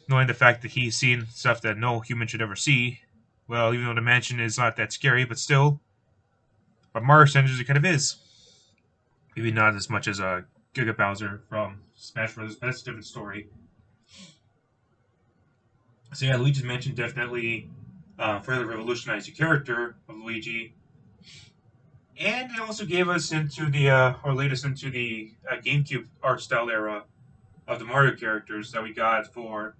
knowing the fact that he's seen stuff that no human should ever see. Well, even though the mansion is not that scary, but still, but Mario standards it kind of is. Maybe not as much as Giga Bowser from Smash Bros., but that's a different story. So yeah, Luigi's Mansion definitely further revolutionized the character of Luigi, and it also gave us into the or led us into the GameCube art style era of the Mario characters that we got for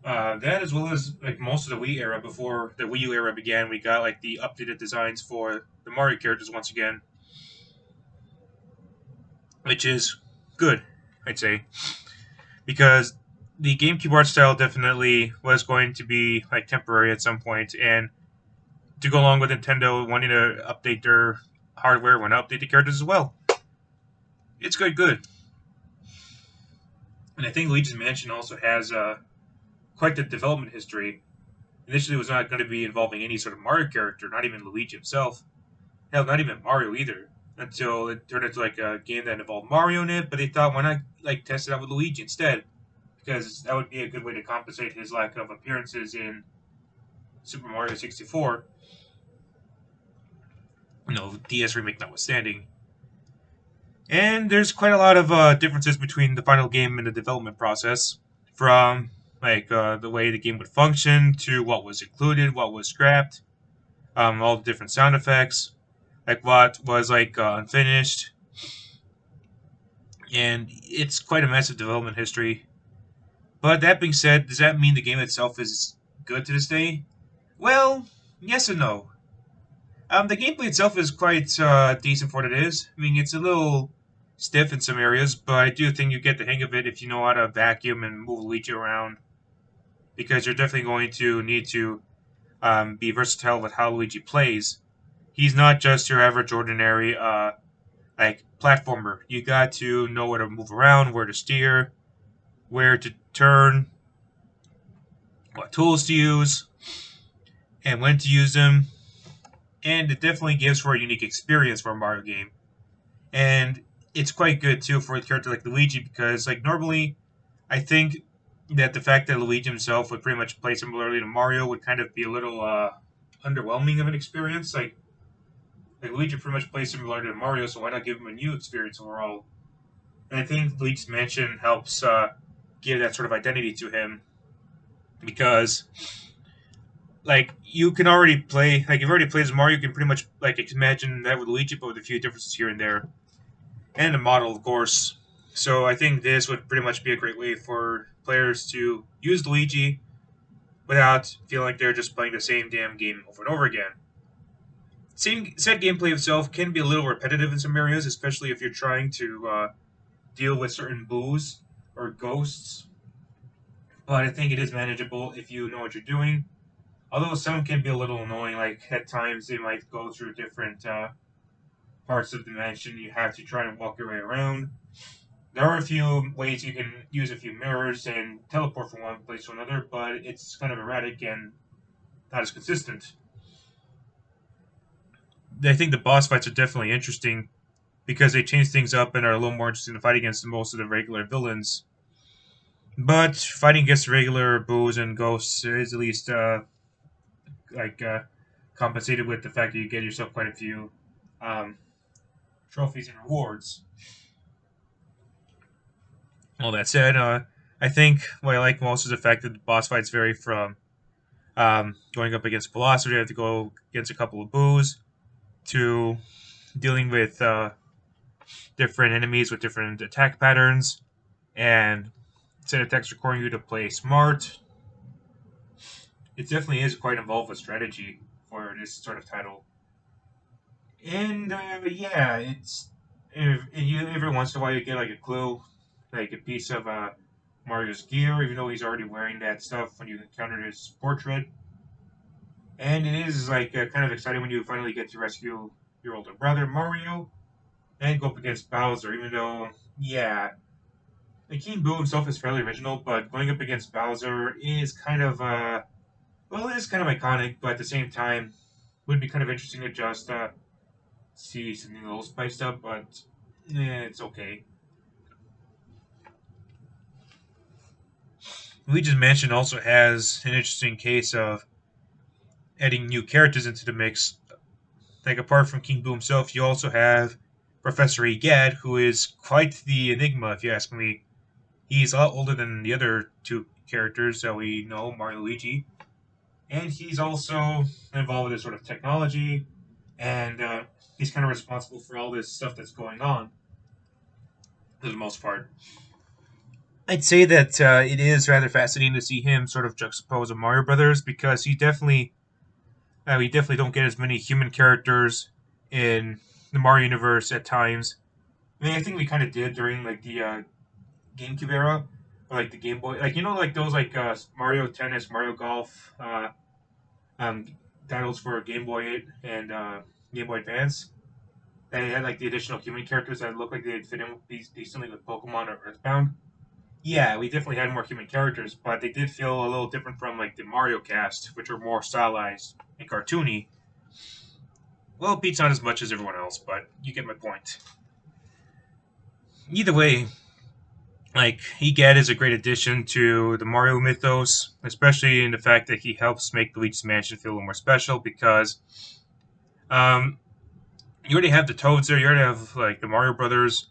that, as well as like most of the Wii era before the Wii U era began. We got like the updated designs for the Mario characters once again, which is good, I'd say, because the GameCube art style definitely was going to be like temporary at some point, and to go along with Nintendo wanting to update their hardware, want to update the characters as well. It's good. And I think Luigi's Mansion also has quite the development history. Initially, it was not going to be involving any sort of Mario character, not even Luigi himself. Hell, not even Mario either. Until it turned into like a game that involved Mario in it, but they thought, why not like test it out with Luigi instead? Because that would be a good way to compensate his lack of appearances in Super Mario 64. DS remake notwithstanding. And there's quite a lot of differences between the final game and the development process, from the way the game would function to what was included, what was scrapped, all the different sound effects, like what was unfinished, and it's quite a massive development history. But that being said, does that mean the game itself is good to this day? Well, yes and no. The gameplay itself is quite decent for what it is. I mean, it's a little stiff in some areas, but I do think you get the hang of it if you know how to vacuum and move Luigi around, because you're definitely going to need to be versatile with how Luigi plays. He's not just your average, ordinary platformer. You got to know where to move around, where to steer, where to turn, what tools to use, and when to use them. And it definitely gives for a unique experience for a Mario game. And it's quite good too for a character like Luigi, because normally I think that the fact that Luigi himself would pretty much play similarly to Mario would kind of be a little underwhelming of an experience. Like Luigi pretty much plays similar to Mario, so why not give him a new experience overall? And I think Luigi's Mansion helps give that sort of identity to him, because you can already play, you've already played as Mario, you can pretty much imagine that with Luigi, but with a few differences here and there, and a model, of course. So I think this would pretty much be a great way for players to use Luigi without feeling like they're just playing the same damn game over and over again. Said gameplay itself can be a little repetitive in some areas, especially if you're trying to deal with certain boos or ghosts. But I think it is manageable if you know what you're doing. Although some can be a little annoying, at times they might go through different parts of the mansion. You have to try and walk your way around. There are a few ways you can use a few mirrors and teleport from one place to another, but it's kind of erratic and not as consistent. I think the boss fights are definitely interesting, because they change things up and are a little more interesting to fight against than most of the regular villains. But fighting against regular boos and ghosts is at least compensated with the fact that you get yourself quite a few trophies and rewards. All that said, I think what I like most is the fact that the boss fights vary from going up against Philosopher, you have to go against a couple of boos, to dealing with different enemies with different attack patterns, and set attacks requiring you to play smart. It definitely is quite involved with strategy for this sort of title. And yeah, every once in a while you get like a clue, like a piece of Mario's gear, even though he's already wearing that stuff when you encounter his portrait. And it is like kind of exciting when you finally get to rescue your older brother Mario and go up against Bowser. Even though, yeah, the King Boo himself is fairly original, but going up against Bowser is kind of well, it is kind of iconic, but at the same time, would be kind of interesting to just see something a little spiced up. But yeah, it's okay. Luigi's Mansion also has an interesting case of adding new characters into the mix. Like, apart from King Boo himself, you also have Professor Egad, who is quite the enigma, if you ask me. He's a lot older than the other two characters that we know, Mario and Luigi. And he's also involved with this sort of technology, and he's kind of responsible for all this stuff that's going on, for the most part. I'd say that it is rather fascinating to see him sort of juxtapose with Mario Brothers, because we definitely don't get as many human characters in the Mario universe at times. I mean, I think we kind of did during like the GameCube era, or like the Game Boy, like like those like Mario Tennis, Mario Golf, um, titles for Game Boy and Game Boy Advance. They had like the additional human characters that looked like they'd fit in decently with Pokemon or Earthbound. Yeah, we definitely had more human characters, but they did feel a little different from like the Mario cast, which were more stylized and cartoony. Well, Pete's not as much as everyone else, but you get my point. Either way, like, Egad is a great addition to the Mario mythos, especially in the fact that he helps make Luigi's Mansion feel a little more special, because um, you already have the Toads there, you already have like the Mario Brothers,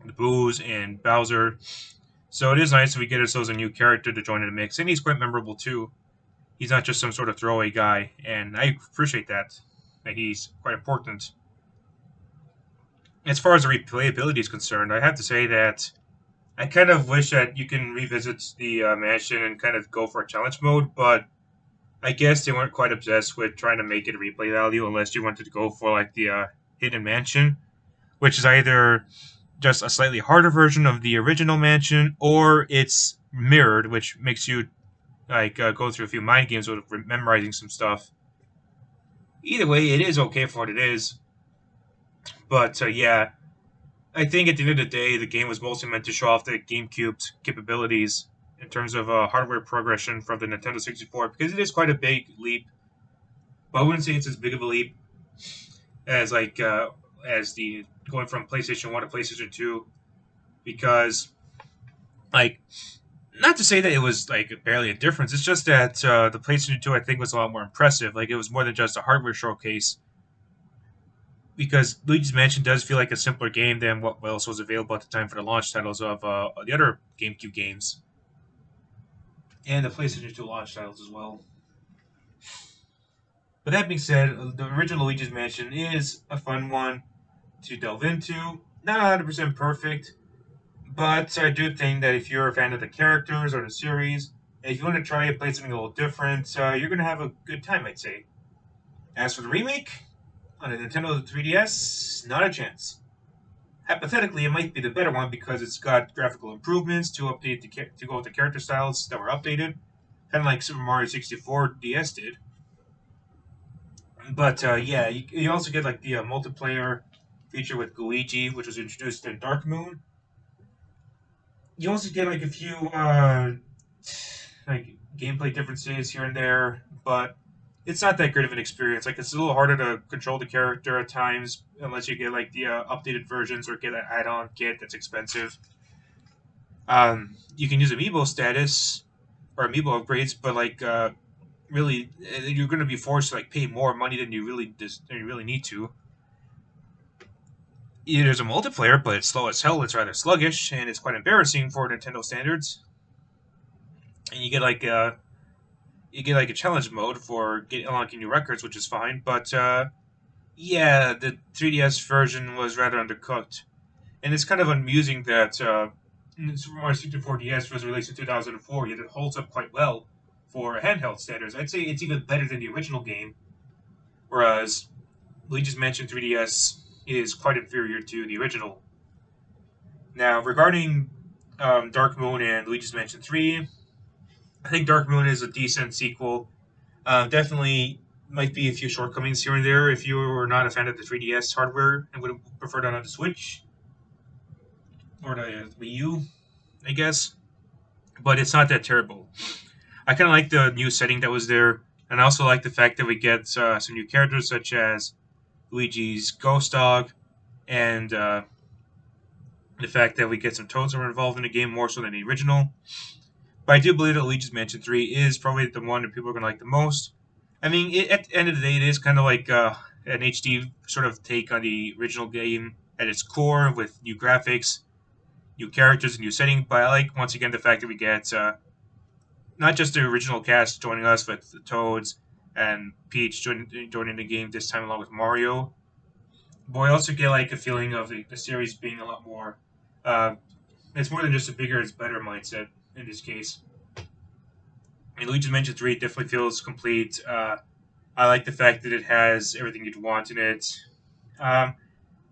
the Boos, and Bowser. So it is nice if we get ourselves a new character to join in the mix, and he's quite memorable too. He's not just some sort of throwaway guy, and I appreciate that he's quite important. As far as the replayability is concerned, I have to say that I kind of wish that you can revisit the mansion and kind of go for a challenge mode, but I guess they weren't quite obsessed with trying to make it a replay value unless you wanted to go for like the hidden mansion, which is either just a slightly harder version of the original mansion, or it's mirrored, which makes you like go through a few mind games with memorizing some stuff. Either way, it is okay for what it is. But yeah, I think at the end of the day, the game was mostly meant to show off the GameCube's capabilities in terms of hardware progression from the Nintendo 64, because it is quite a big leap. But I wouldn't say it's as big of a leap as like as the going from PlayStation 1 to PlayStation 2, because like, not to say that it was like barely a difference. It's just that the PlayStation 2, I think, was a lot more impressive. Like, it was more than just a hardware showcase, because Luigi's Mansion does feel like a simpler game than what else was available at the time for the launch titles of the other GameCube games, and the PlayStation 2 launch titles as well. But that being said, the original Luigi's Mansion is a fun one to delve into. Not 100% perfect, but I do think that if you're a fan of the characters or the series, and if you want to try and play something a little different, you're going to have a good time, I'd say. As for the remake, on a Nintendo 3DS, not a chance. Hypothetically, it might be the better one because it's got graphical improvements to update to go with the character styles that were updated, kind of like Super Mario 64 DS did. But yeah, you also get like the multiplayer feature with Luigi, which was introduced in Dark Moon. You also get like a few like gameplay differences here and there, but it's not that great of an experience. Like, it's a little harder to control the character at times unless you get like the updated versions or get an add-on kit that's expensive. You can use amiibo status or amiibo upgrades, but like really you're going to be forced to like pay more money than you really need to. Yeah, there's a multiplayer, but it's slow as hell. It's rather sluggish, and it's quite embarrassing for Nintendo standards. And you get like a challenge mode for unlocking new records, which is fine. But yeah, the 3DS version was rather undercooked, and it's kind of amusing that Super Mario 64 DS was released in 2004, yet it holds up quite well for handheld standards. I'd say it's even better than the original game, whereas Luigi's Mansion 3DS is quite inferior to the original. Now, regarding Dark Moon and Luigi's Mansion 3, I think Dark Moon is a decent sequel. Definitely might be a few shortcomings here and there if you were not a fan of the 3DS hardware and would have preferred it on the Switch or the Wii U, I guess. But it's not that terrible. I kind of like the new setting that was there, and I also like the fact that we get some new characters such as Luigi's ghost dog, and the fact that we get some toads that are involved in the game more so than the original. But I do believe that Luigi's Mansion 3 is probably the one that people are going to like the most. I mean, at the end of the day, it is kind of like an HD sort of take on the original game at its core with new graphics, new characters, and new setting. But I like, once again, the fact that we get not just the original cast joining us, but the Toads and Peach joining the game this time along with Mario. But I also get like a feeling of the series being a lot more. It's more than just a bigger is better mindset in this case. I mean, Luigi's Mansion 3 definitely feels complete. I like the fact that it has everything you'd want in it. It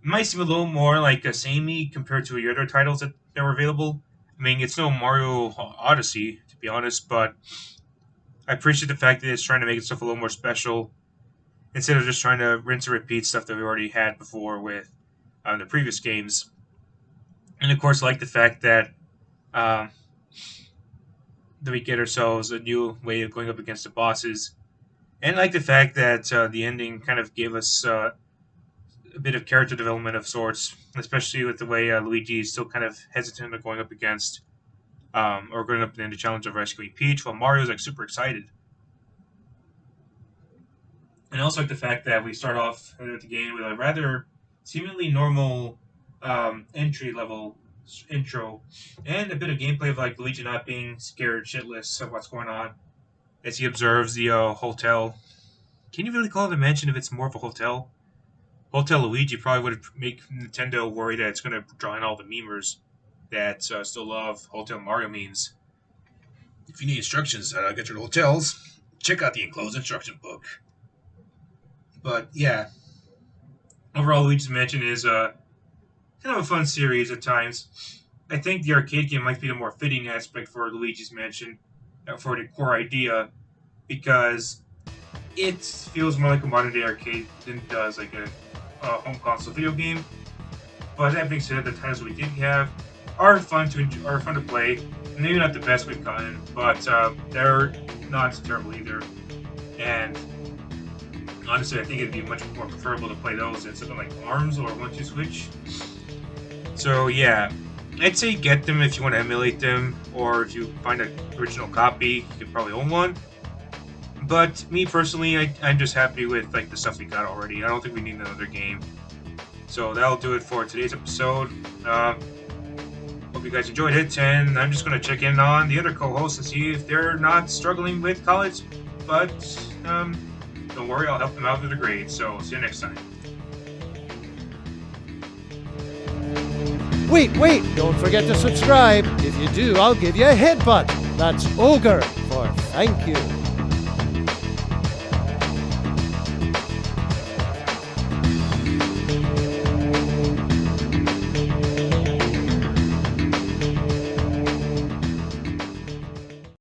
might seem a little more like a samey compared to the other titles that were available. I mean, it's no Mario Odyssey, to be honest, but I appreciate the fact that it's trying to make itself a little more special instead of just trying to rinse and repeat stuff that we already had before with the previous games. And of course, I like the fact that we get ourselves a new way of going up against the bosses. And I like the fact that the ending kind of gave us a bit of character development of sorts, especially with the way Luigi is still kind of hesitant of going up against or going up in the challenge of rescuing Peach, while Mario's like super excited. And I also like the fact that we start off at the game with a rather seemingly normal entry level intro and a bit of gameplay of like Luigi not being scared shitless of what's going on as he observes the hotel. Can you really call it a mansion if it's more of a hotel? Hotel Luigi probably would make Nintendo worry that it's going to draw in all the memers that still love Hotel Mario memes. If you need instructions on how to get your hotels, check out the enclosed instruction book. But yeah, overall Luigi's Mansion is kind of a fun series at times. I think the arcade game might be the more fitting aspect for Luigi's Mansion, for the core idea, because it feels more like a modern day arcade than it does like a home console video game. But that being said, the titles we did have are fun to play. Maybe not the best we've gotten, but they're not terrible either. And honestly, I think it'd be much more preferable to play those than something like ARMS or 1-2 Switch. So yeah, I'd say get them if you want to emulate them, or if you find an original copy, you could probably own one. But me personally, I'm just happy with like the stuff we got already. I don't think we need another game. So that'll do it for today's episode. Hope you guys enjoyed it, and I'm just going to check in on the other co-hosts and see if they're not struggling with college. But don't worry, I'll help them out with their grades. So see you next time. Wait, don't forget to subscribe. If you do, I'll give you a headbutt. That's Ogre for thank you.